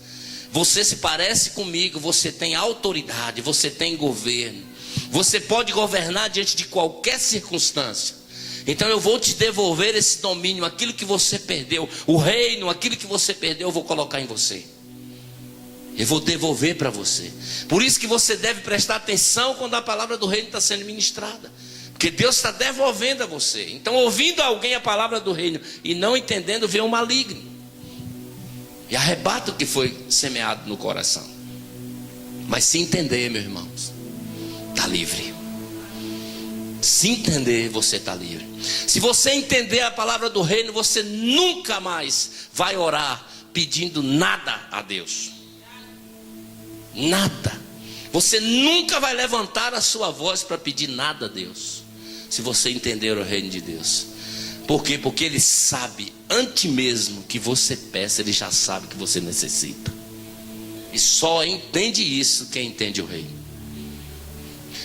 Você se parece comigo, você tem autoridade, você tem governo. Você pode governar diante de qualquer circunstância. Então eu vou te devolver esse domínio, aquilo que você perdeu, o reino, aquilo que você perdeu, eu vou colocar em você. Eu vou devolver para você. Por isso que você deve prestar atenção quando a palavra do reino está sendo ministrada. Porque Deus está devolvendo a você. Então, ouvindo alguém a palavra do reino e não entendendo, vem um maligno e arrebata o que foi semeado no coração. Mas se entender, meus irmãos, está livre. Se entender, você está livre. Se você entender a palavra do reino, você nunca mais vai orar pedindo nada a Deus. Nada. Você nunca vai levantar a sua voz para pedir nada a Deus. Se você entender o reino de Deus. Por quê? Porque Ele sabe, antes mesmo que você peça, Ele já sabe que você necessita. E só entende isso quem entende o reino.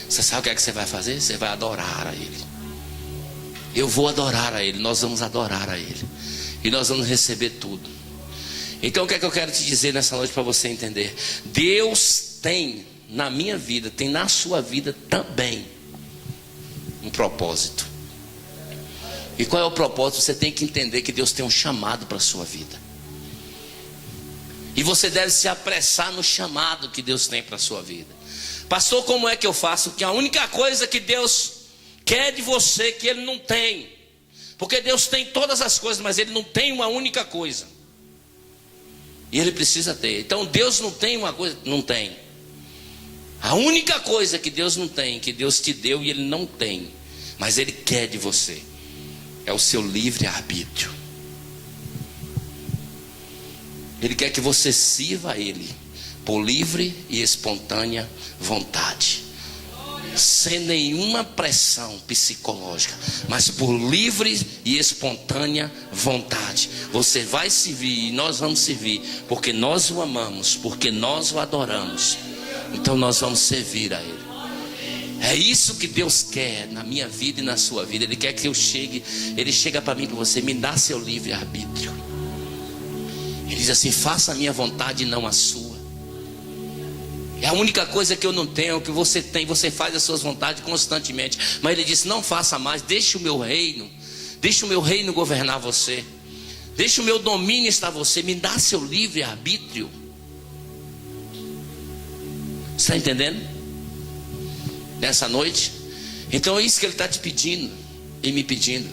Você sabe o que é que você vai fazer? Você vai adorar a Ele. Eu vou adorar a Ele, nós vamos adorar a Ele. E nós vamos receber tudo. Então o que é que eu quero te dizer nessa noite para você entender? Deus tem na minha vida, tem na sua vida também um propósito. E qual é o propósito? Você tem que entender que Deus tem um chamado para a sua vida. E você deve se apressar no chamado que Deus tem para a sua vida. Pastor, como é que eu faço? Que a única coisa que Deus quer de você, que Ele não tem. Porque Deus tem todas as coisas, mas Ele não tem uma única coisa. E Ele precisa ter. Então Deus não tem uma coisa? Não tem. A única coisa que Deus não tem, que Deus te deu e Ele não tem, mas Ele quer de você, é o seu livre-arbítrio. Ele quer que você sirva a Ele por livre e espontânea vontade. sem nenhuma pressão psicológica, mas por livre e espontânea vontade. Você vai servir e nós vamos servir, porque nós o amamos, porque nós o adoramos. Então nós vamos servir a Ele. É isso que Deus quer na minha vida e na sua vida. Ele quer que eu chegue. Ele chega para mim, para você: me dá seu livre arbítrio. Ele diz assim: faça a minha vontade e não a sua. É a única coisa que eu não tenho, que você tem. Você faz as suas vontades constantemente. Mas Ele disse: não faça mais, deixe o meu reino. Deixe o meu reino governar você. Deixe o meu domínio estar você. Me dá seu livre arbítrio. Está entendendo? Nessa noite. Então é isso que Ele está te pedindo e me pedindo: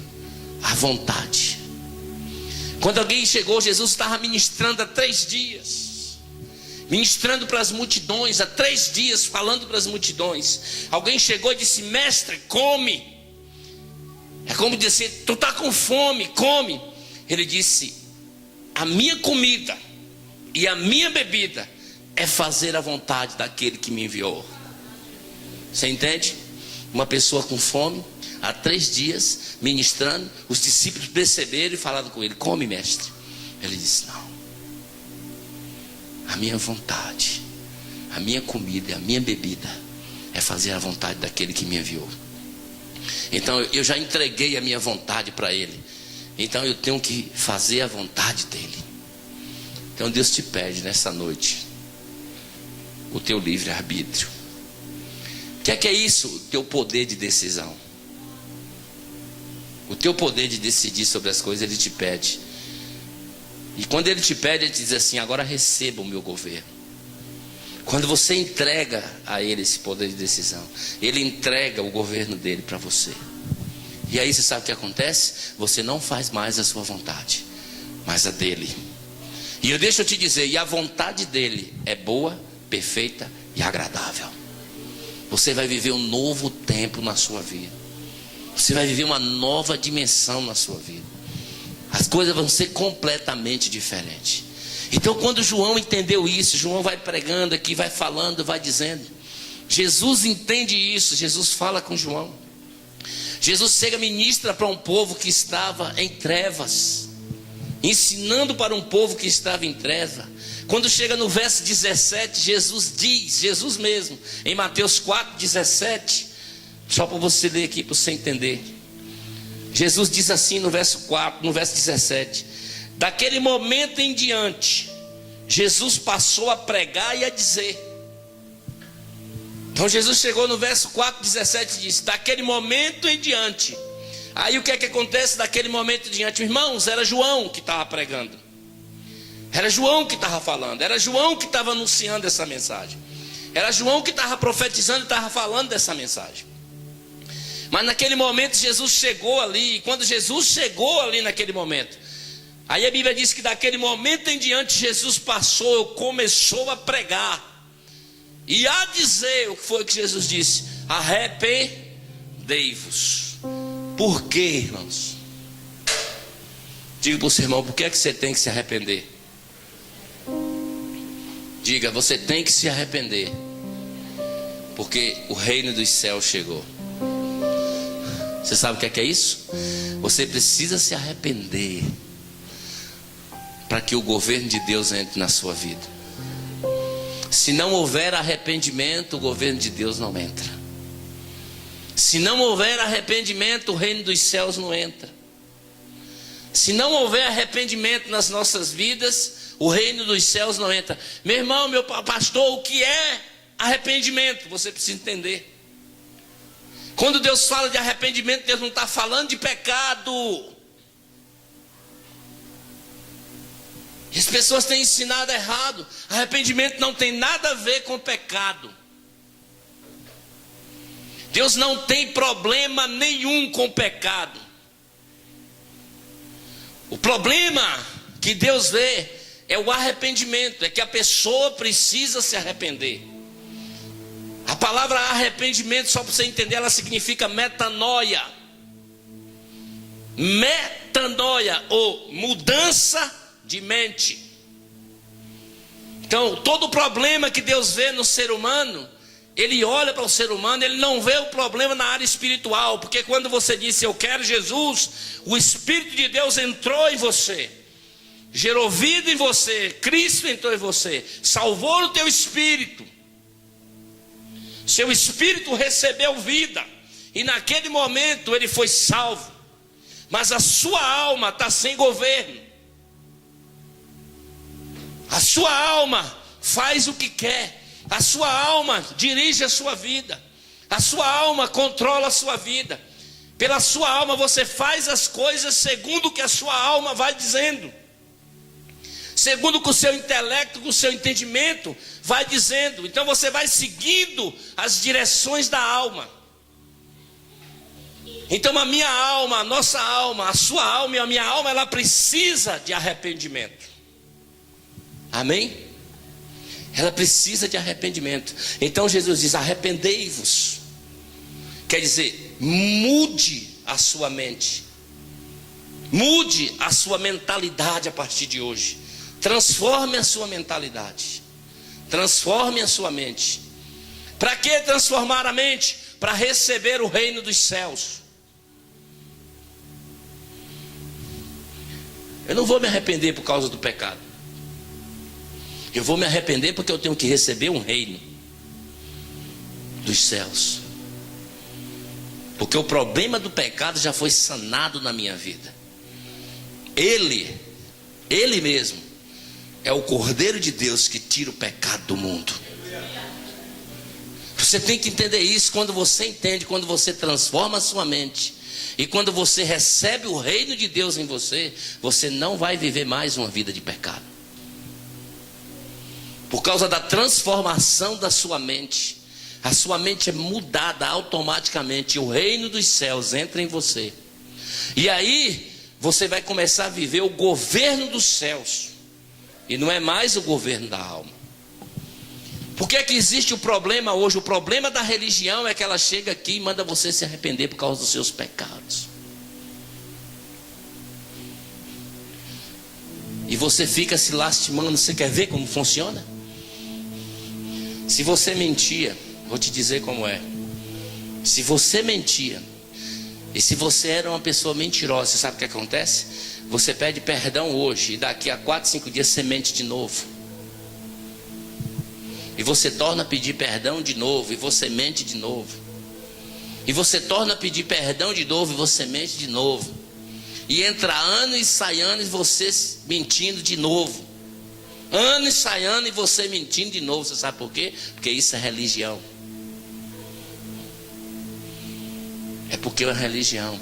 a vontade. Quando alguém chegou, Jesus estava ministrando há 3 dias. Ministrando para as multidões, há 3 dias falando para as multidões. Alguém chegou e disse: mestre, come. É como dizer: tu está com fome, come. Ele disse: a minha comida e a minha bebida é fazer a vontade daquele que me enviou. Você entende? Uma pessoa com fome, há 3 dias ministrando, os discípulos perceberam e falaram com ele: come, mestre. Ele disse: não, a minha vontade, a minha comida e a minha bebida é fazer a vontade daquele que me enviou. Então eu já entreguei a minha vontade para Ele. Então eu tenho que fazer a vontade dEle. Então Deus te pede nessa noite o teu livre-arbítrio. O que é isso? O teu poder de decisão. O teu poder de decidir sobre as coisas, Ele te pede. E quando Ele te pede, Ele te diz assim: agora receba o meu governo. Quando você entrega a Ele esse poder de decisão, Ele entrega o governo dEle para você. E aí você sabe o que acontece? Você não faz mais a sua vontade, mas a dEle. E deixa eu te dizer, e a vontade dEle é boa, perfeita e agradável. Você vai viver um novo tempo na sua vida. Você vai viver uma nova dimensão na sua vida. As coisas vão ser completamente diferentes. Então quando João entendeu isso, João vai pregando aqui, vai falando, vai dizendo. Jesus entende isso, Jesus fala com João. Jesus chega e ministra para um povo que estava em trevas, ensinando para um povo que estava em treva. Quando chega no verso 17, Jesus diz, Jesus mesmo, em Mateus 4:17, só para você ler aqui, para você entender. Jesus diz assim no verso 4, no verso 17: daquele momento em diante, Jesus passou a pregar e a dizer. Então Jesus chegou no verso 4:17 e disse: daquele momento em diante. Aí o que é que acontece daquele momento em diante? Irmãos, era João que estava pregando. Era João que estava falando. Era João que estava anunciando essa mensagem. Era João que estava profetizando e estava falando dessa mensagem. Mas naquele momento Jesus chegou ali. E quando Jesus chegou ali naquele momento, aí a Bíblia diz que daquele momento em diante Jesus começou a pregar e a dizer o que foi que Jesus disse: arrependei-vos. Por quê, irmãos? Diga para o seu irmão: por que é que você tem que se arrepender? Diga: você tem que se arrepender, porque o reino dos céus chegou. Você sabe o que é isso? Você precisa se arrepender para que o governo de Deus entre na sua vida. Se não houver arrependimento, o governo de Deus não entra. Se não houver arrependimento, o reino dos céus não entra. Se não houver arrependimento nas nossas vidas, o reino dos céus não entra. Meu irmão, meu pastor, o que é arrependimento? Você precisa entender. Quando Deus fala de arrependimento, Deus não está falando de pecado. E as pessoas têm ensinado errado. Arrependimento não tem nada a ver com pecado. Deus não tem problema nenhum com pecado. O problema que Deus vê é o arrependimento. É que a pessoa precisa se arrepender. A palavra arrependimento, só para você entender, ela significa metanoia. Metanoia, ou mudança de mente. Então todo problema que Deus vê no ser humano ele olha para o ser humano, ele não vê o problema na área espiritual, porque quando você disse eu quero Jesus, o Espírito de Deus entrou em você, gerou vida em você, Cristo entrou em você, salvou o teu espírito, seu espírito recebeu vida, e naquele momento ele foi salvo, mas a sua alma está sem governo, a sua alma faz o que quer, a sua alma dirige a sua vida, a sua alma controla a sua vida, pela sua alma você faz as coisas segundo o que a sua alma vai dizendo, segundo o que o seu intelecto, o seu entendimento vai dizendo. Então você vai seguindo as direções da alma. Então a minha alma, a nossa alma, a sua alma e a minha alma, ela precisa de arrependimento. Amém? Ela precisa de arrependimento. Então Jesus diz: arrependei-vos. Quer dizer, mude a sua mente, mude a sua mentalidade a partir de hoje. Transforme a sua mentalidade, transforme a sua mente. Para que transformar a mente? Para receber o reino dos céus. Eu não vou me arrepender por causa do pecado, eu vou me arrepender porque eu tenho que receber um reino dos céus, porque o problema do pecado já foi sanado na minha vida. Ele mesmo é o Cordeiro de Deus que tira o pecado do mundo. Você tem que entender isso. Quando você entende, quando você transforma a sua mente, e quando você recebe o reino de Deus em você, você não vai viver mais uma vida de pecado. Por causa da transformação da sua mente, a sua mente é mudada automaticamente, o reino dos céus entra em você. E aí você vai começar a viver o governo dos céus, e não é mais o governo da alma. Por que é que existe o problema hoje? O problema da religião é que ela chega aqui e manda você se arrepender por causa dos seus pecados. E você fica se lastimando. Você quer ver como funciona? Se você mentia, vou te dizer como é. Se você mentia, e se você era uma pessoa mentirosa, você sabe o que acontece? Você pede perdão hoje, e daqui a 4, 5 dias você mente de novo. E você torna a pedir perdão de novo, e você mente de novo. E você torna a pedir perdão de novo, e você mente de novo. E entra ano e sai ano, e você mentindo de novo. Ano e sai ano, e você mentindo de novo. Você sabe por quê? Porque isso é religião. É porque é religião.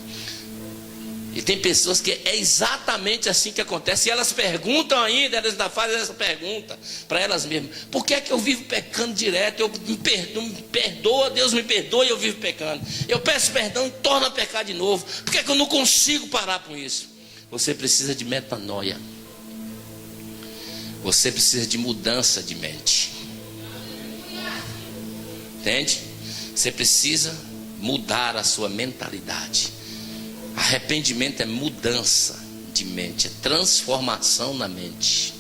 E tem pessoas que é exatamente assim que acontece. E elas perguntam ainda, elas ainda fazem essa pergunta para elas mesmas: por que é que eu vivo pecando direto? Eu me perdoa, Deus me perdoa, e eu vivo pecando. Eu peço perdão e torno a pecar de novo. Por que é que eu não consigo parar com isso? Você precisa de metanoia. Você precisa de mudança de mente. Entende? Você precisa mudar a sua mentalidade. Arrependimento é mudança de mente, é transformação na mente.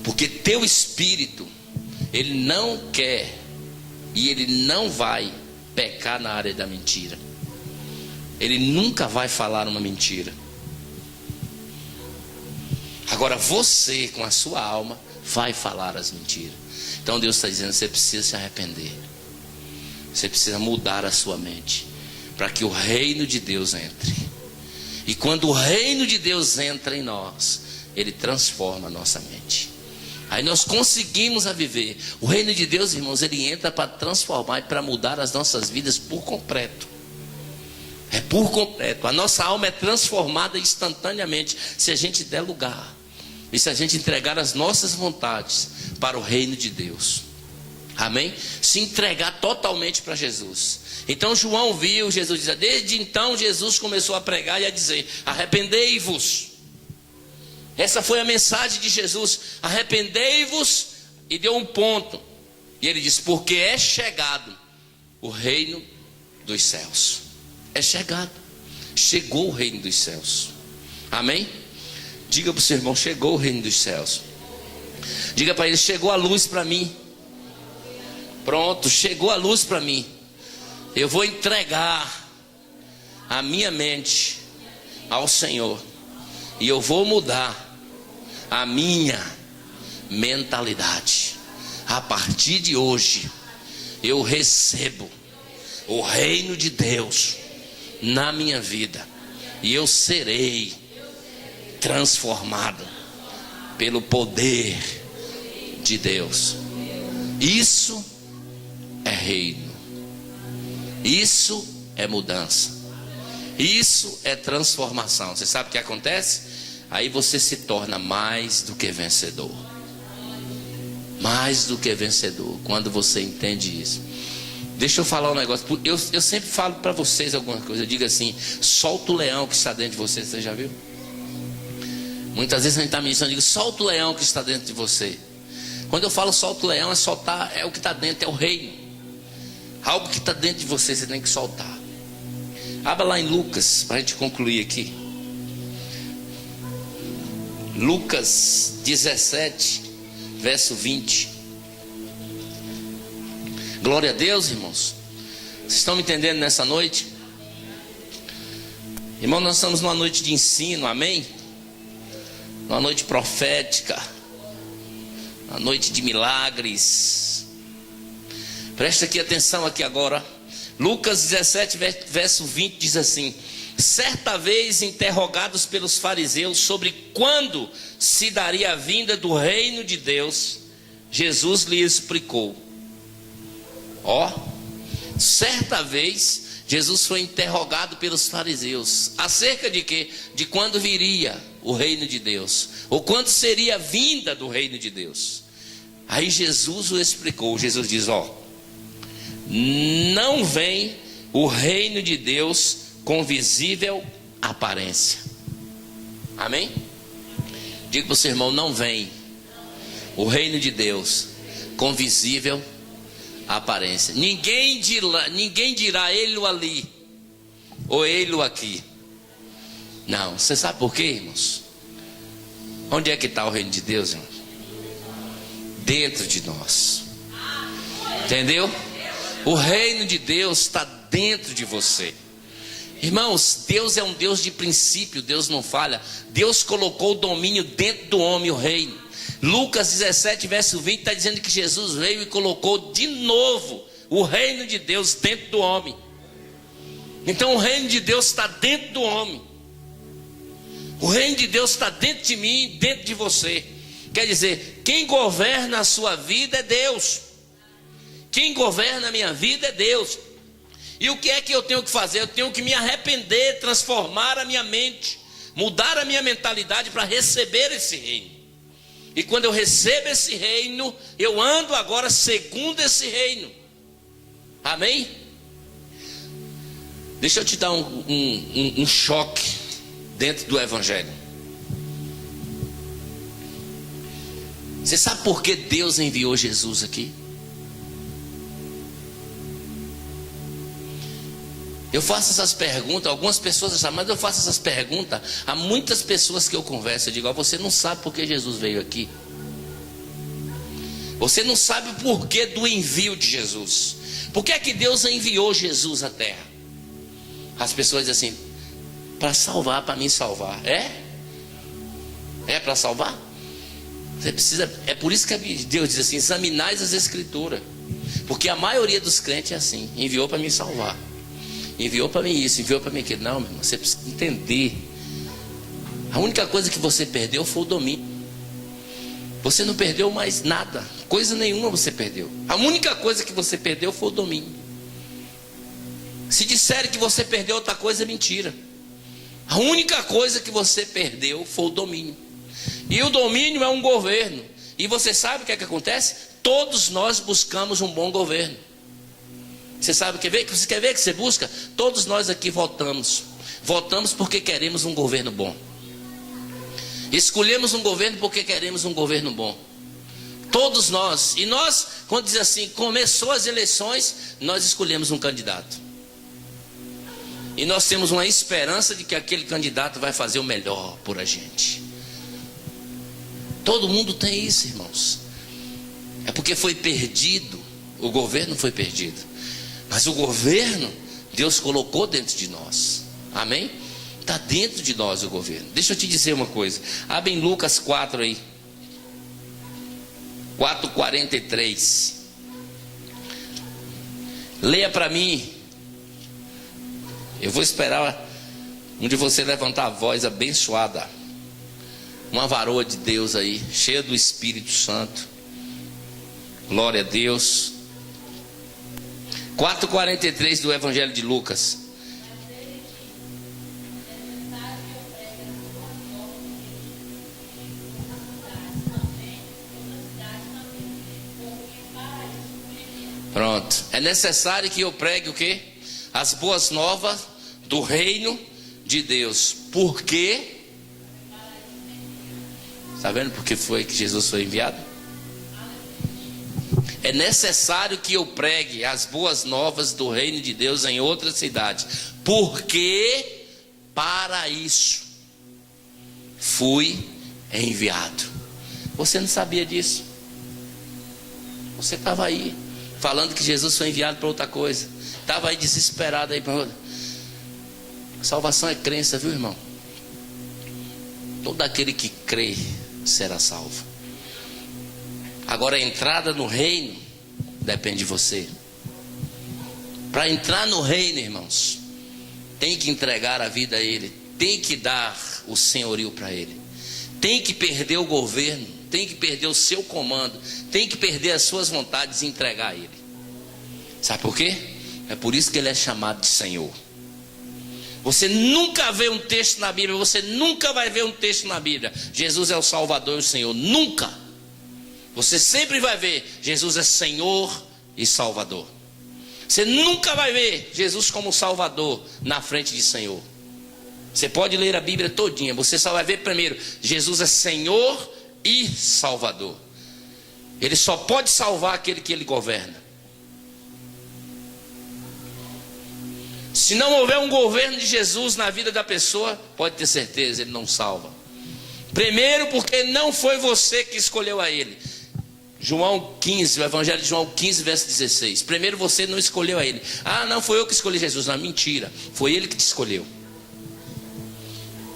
Porque teu espírito, ele não quer e ele não vai pecar na área da mentira. Ele nunca vai falar uma mentira. Agora você, com a sua alma, vai falar as mentiras. Então Deus está dizendo: você precisa se arrepender. Você precisa mudar a sua mente, para que o reino de Deus entre. E quando o reino de Deus entra em nós, ele transforma a nossa mente. Aí nós conseguimos a viver. O reino de Deus, irmãos, ele entra para transformar e para mudar as nossas vidas por completo. É por completo. A nossa alma é transformada instantaneamente, se a gente der lugar, e se a gente entregar as nossas vontades para o reino de Deus. Amém? Se entregar totalmente para Jesus. Então João viu Jesus dizer. Desde então Jesus começou a pregar e a dizer: arrependei-vos. Essa foi a mensagem de Jesus: arrependei-vos. E deu um ponto. E ele disse: porque é chegado o reino dos céus. É chegado. Chegou o reino dos céus. Amém? Diga para o seu irmão: chegou o reino dos céus. Diga para ele: chegou a luz para mim. Pronto, chegou a luz para mim. Eu vou entregar a minha mente ao Senhor. E eu vou mudar a minha mentalidade. A partir de hoje, eu recebo o reino de Deus na minha vida. E eu serei transformado pelo poder de Deus. Isso é reino. Isso é mudança. Isso é transformação. Você sabe o que acontece? Aí você se torna mais do que vencedor. Mais do que vencedor. Quando você entende isso. Deixa eu falar um negócio. Eu sempre falo para vocês alguma coisa. Eu digo assim: solta o leão que está dentro de você. Você já viu? Muitas vezes a gente está ministrando, eu digo: solta o leão que está dentro de você. Quando eu falo solta o leão, é soltar, é o que está dentro, é o reino. Algo que está dentro de você, você tem que soltar. Abra lá em Lucas, para a gente concluir aqui. Lucas 17, verso 20. Glória a Deus, irmãos. Vocês estão me entendendo nessa noite? Irmão, nós estamos numa noite de ensino, amém? Uma noite profética, uma noite de milagres. Presta aqui atenção aqui agora. Lucas 17, verso 20 diz assim: certa vez interrogados pelos fariseus sobre quando se daria a vinda do reino de Deus, Jesus lhes explicou. Certa vez Jesus foi interrogado pelos fariseus acerca de quê? De quando viria o reino de Deus, ou quando seria a vinda do reino de Deus. Aí Jesus o explicou. Jesus diz: não vem o reino de Deus com visível aparência. Amém? Diga para o seu irmão: não vem o reino de Deus com visível aparência. Ninguém dirá ele ali ou ele aqui. Não, você sabe por quê, irmãos? Onde é que está o reino de Deus, irmãos? Dentro de nós. Entendeu? O reino de Deus está dentro de você. Irmãos, Deus é um Deus de princípio, Deus não falha. Deus colocou o domínio dentro do homem, o reino. Lucas 17, verso 20 está dizendo que Jesus veio e colocou de novo o reino de Deus dentro do homem. Então o reino de Deus está dentro do homem. O reino de Deus está dentro de mim, dentro de você. Quer dizer, quem governa a sua vida é Deus. Quem governa a minha vida é Deus. E o que é que eu tenho que fazer? Eu tenho que me arrepender, transformar a minha mente, mudar a minha mentalidade para receber esse reino. E quando eu recebo esse reino, eu ando agora segundo esse reino. Amém? Deixa eu te dar um choque dentro do evangelho. Você sabe por que Deus enviou Jesus aqui? Eu faço essas perguntas, algumas pessoas acham, mas eu faço essas perguntas a muitas pessoas que eu converso. Eu digo: você não sabe por que Jesus veio aqui. Você não sabe o porquê do envio de Jesus. Por que é que Deus enviou Jesus à terra? As pessoas dizem assim: para salvar, para me salvar. É para salvar? Você precisa. É por isso que Deus diz assim: examinais as escrituras. Porque a maioria dos crentes é assim: enviou para me salvar, enviou para mim isso, enviou para mim aquilo. Não, meu irmão, você precisa entender. A única coisa que você perdeu foi o domínio. Você não perdeu mais nada, coisa nenhuma você perdeu. A única coisa que você perdeu foi o domínio. Se disserem que você perdeu outra coisa, é mentira. A única coisa que você perdeu foi o domínio. E o domínio é um governo. E você sabe o que é que acontece? Todos nós buscamos um bom governo. Você sabe, você quer ver que você busca? Todos nós aqui votamos. Votamos porque queremos um governo bom. Escolhemos um governo porque queremos um governo bom. Todos nós. E nós, quando diz assim, começou as eleições, nós escolhemos um candidato. E nós temos uma esperança de que aquele candidato vai fazer o melhor por a gente. Todo mundo tem isso, irmãos. É porque foi perdido O governo foi perdido, mas o governo Deus colocou dentro de nós. Amém? Está dentro de nós o governo. Deixa eu te dizer uma coisa. Abre em Lucas 4 aí, 4:43. Leia para mim. Eu vou esperar um de você levantar a voz abençoada, uma varoa de Deus aí, cheia do Espírito Santo. Glória a Deus. 4:43 do Evangelho de Lucas. Pronto. É necessário que eu pregue o quê? As boas novas do reino de Deus. Por quê? Está vendo por que foi que Jesus foi enviado? É necessário que eu pregue as boas novas do reino de Deus em outras cidades. Porque para isso fui enviado. Você não sabia disso? Você estava aí falando que Jesus foi enviado para outra coisa. Estava aí desesperado aí para outra. Salvação é crença, viu, irmão? Todo aquele que crê será salvo. Agora a entrada no reino depende de você. Para entrar no reino, irmãos, tem que entregar a vida a Ele, tem que dar o senhorio para Ele, tem que perder o governo, tem que perder o seu comando, tem que perder as suas vontades e entregar a Ele. Sabe por quê? É por isso que Ele é chamado de Senhor. Você nunca vê um texto na Bíblia, você nunca vai ver um texto na Bíblia: Jesus é o Salvador e o Senhor. Nunca. Você sempre vai ver Jesus é Senhor e Salvador. Você nunca vai ver Jesus como Salvador na frente de Senhor. Você pode ler a Bíblia todinha, você só vai ver primeiro: Jesus é Senhor e Salvador. Ele só pode salvar aquele que Ele governa. Se não houver um governo de Jesus na vida da pessoa, pode ter certeza, Ele não salva. Primeiro porque não foi você que escolheu a Ele. João 15, o Evangelho de João 15, verso 16. Primeiro você não escolheu a Ele. Ah, não, foi eu que escolhi Jesus. Não, mentira, foi Ele que te escolheu.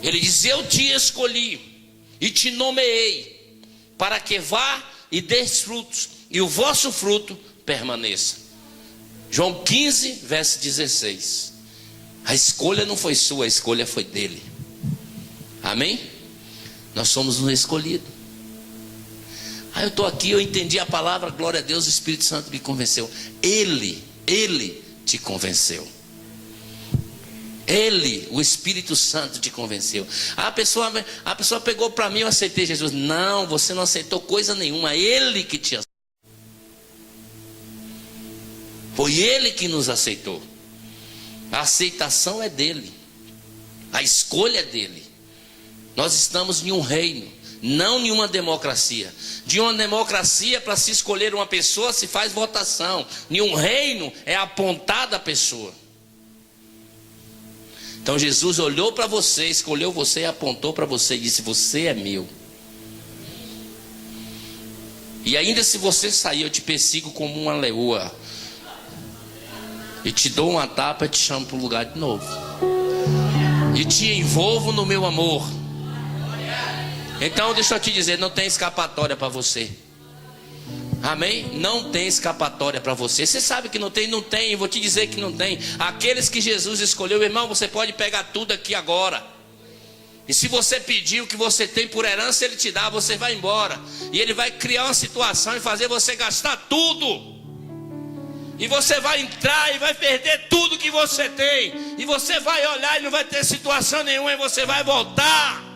Ele diz: eu te escolhi e te nomeei para que vá e dês frutos, e o vosso fruto permaneça. João 15, verso 16. A escolha não foi sua, a escolha foi dele. Amém? Nós somos um escolhido. Eu estou aqui, eu entendi a palavra, glória a Deus, o Espírito Santo me convenceu. Ele te convenceu. Ele, o Espírito Santo te convenceu. A pessoa pegou para mim: eu aceitei Jesus. Não, você não aceitou coisa nenhuma. Ele que te aceitou. Foi Ele que nos aceitou. A aceitação é dele, a escolha é dele. Nós estamos em um reino, não em uma democracia. De uma democracia, para se escolher uma pessoa, se faz votação. Em um reino é apontada a pessoa. Então Jesus olhou para você, escolheu você e apontou para você e disse: você é meu. E ainda se você sair, eu te persigo como uma leoa, e te dou uma tapa e te chamo para o lugar de novo, e te envolvo no meu amor. Então deixa eu te dizer, não tem escapatória para você. Amém? Não tem escapatória para você. Você sabe que não tem? Não tem, eu vou te dizer que não tem. Aqueles que Jesus escolheu, irmão, você pode pegar tudo aqui agora. E se você pedir o que você tem por herança, Ele te dá, você vai embora. E Ele vai criar uma situação e fazer você gastar tudo. E você vai entrar e vai perder tudo que você tem. E você vai olhar e não vai ter situação nenhuma, e você vai voltar.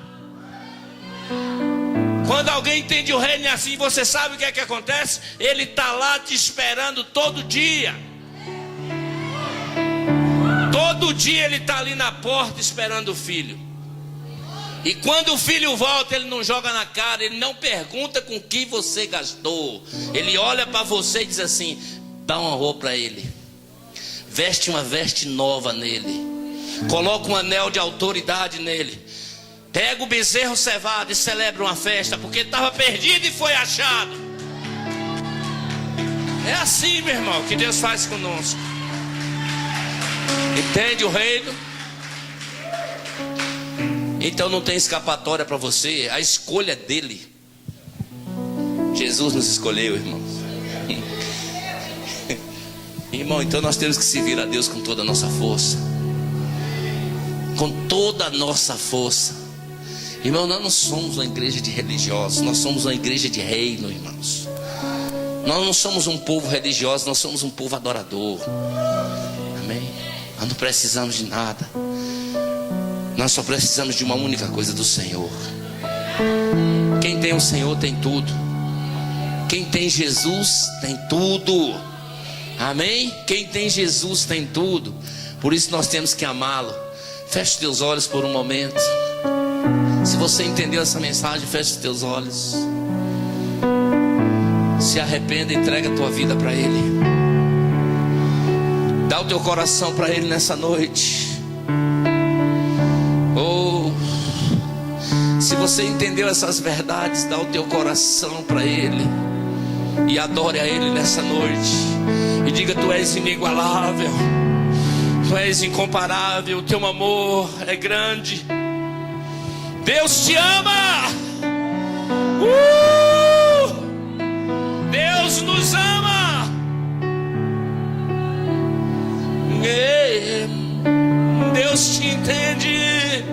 Quando alguém entende o reino assim, você sabe o que é que acontece? Ele está lá te esperando todo dia. Todo dia Ele está ali na porta esperando o filho. E quando o filho volta, Ele não joga na cara, Ele não pergunta com que você gastou. Ele olha para você e diz assim: dá uma roupa para ele, veste uma veste nova nele, coloca um anel de autoridade nele, pega o bezerro cevado e celebra uma festa, porque ele estava perdido e foi achado. É assim, meu irmão, que Deus faz conosco. Entende o reino? Então não tem escapatória para você. A escolha é dele. Jesus nos escolheu, irmão. Irmão, então nós temos que servir a Deus com toda a nossa força. Com toda a nossa força. Irmão, nós não somos uma igreja de religiosos. Nós somos uma igreja de reino, irmãos. Nós não somos um povo religioso. Nós somos um povo adorador. Amém? Nós não precisamos de nada. Nós só precisamos de uma única coisa, do Senhor. Quem tem o Senhor tem tudo. Quem tem Jesus tem tudo. Amém? Quem tem Jesus tem tudo. Por isso nós temos que amá-lo. Feche teus olhos por um momento. Se você entendeu essa mensagem, feche os teus olhos. Se arrependa e entrega a tua vida para Ele. Dá o teu coração para Ele nessa noite. Oh, se você entendeu essas verdades, dá o teu coração para Ele e adore a Ele nessa noite. E diga: Tu és inigualável, Tu és incomparável, Teu amor é grande. Deus te ama. Deus nos ama. Deus te entende.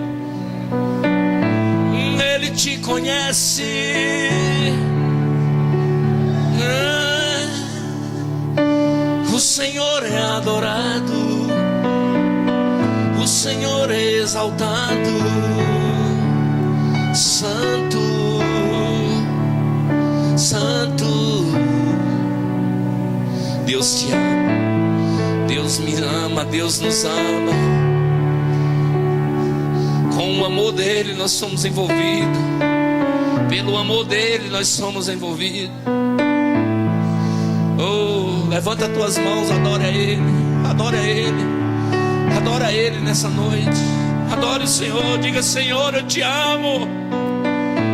Ele te conhece. O Senhor é adorado. O Senhor é exaltado. Santo, Santo. Deus te ama. Deus me ama. Deus nos ama. Com o amor dele nós somos envolvidos. Pelo amor dele nós somos envolvidos. Oh, levanta as tuas mãos, adora a Ele. Adora a Ele. Adora a Ele nessa noite. Adore o Senhor. Diga: Senhor, eu te amo.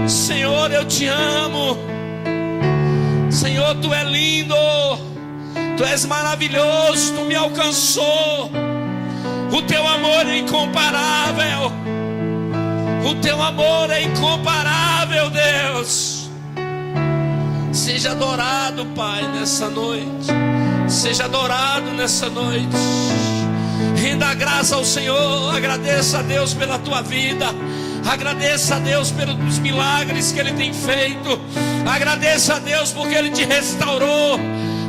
Senhor, eu te amo. Senhor, Tu é lindo. Tu és maravilhoso. Tu me alcançou. O Teu amor é incomparável. O Teu amor é incomparável, Deus. Seja adorado, Pai, nessa noite. Seja adorado nessa noite. Renda graça ao Senhor. Agradeça a Deus pela tua vida. Agradeça a Deus pelos milagres que Ele tem feito. Agradeça a Deus porque Ele te restaurou.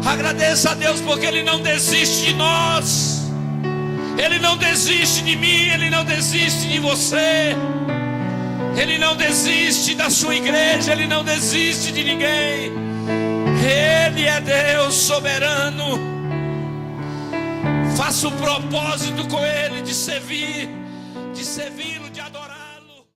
Agradeça a Deus porque Ele não desiste de nós. Ele não desiste de mim. Ele não desiste de você. Ele não desiste da sua igreja. Ele não desiste de ninguém. Ele é Deus soberano. Faça um propósito com Ele de servir, de servi-lo, de adorar.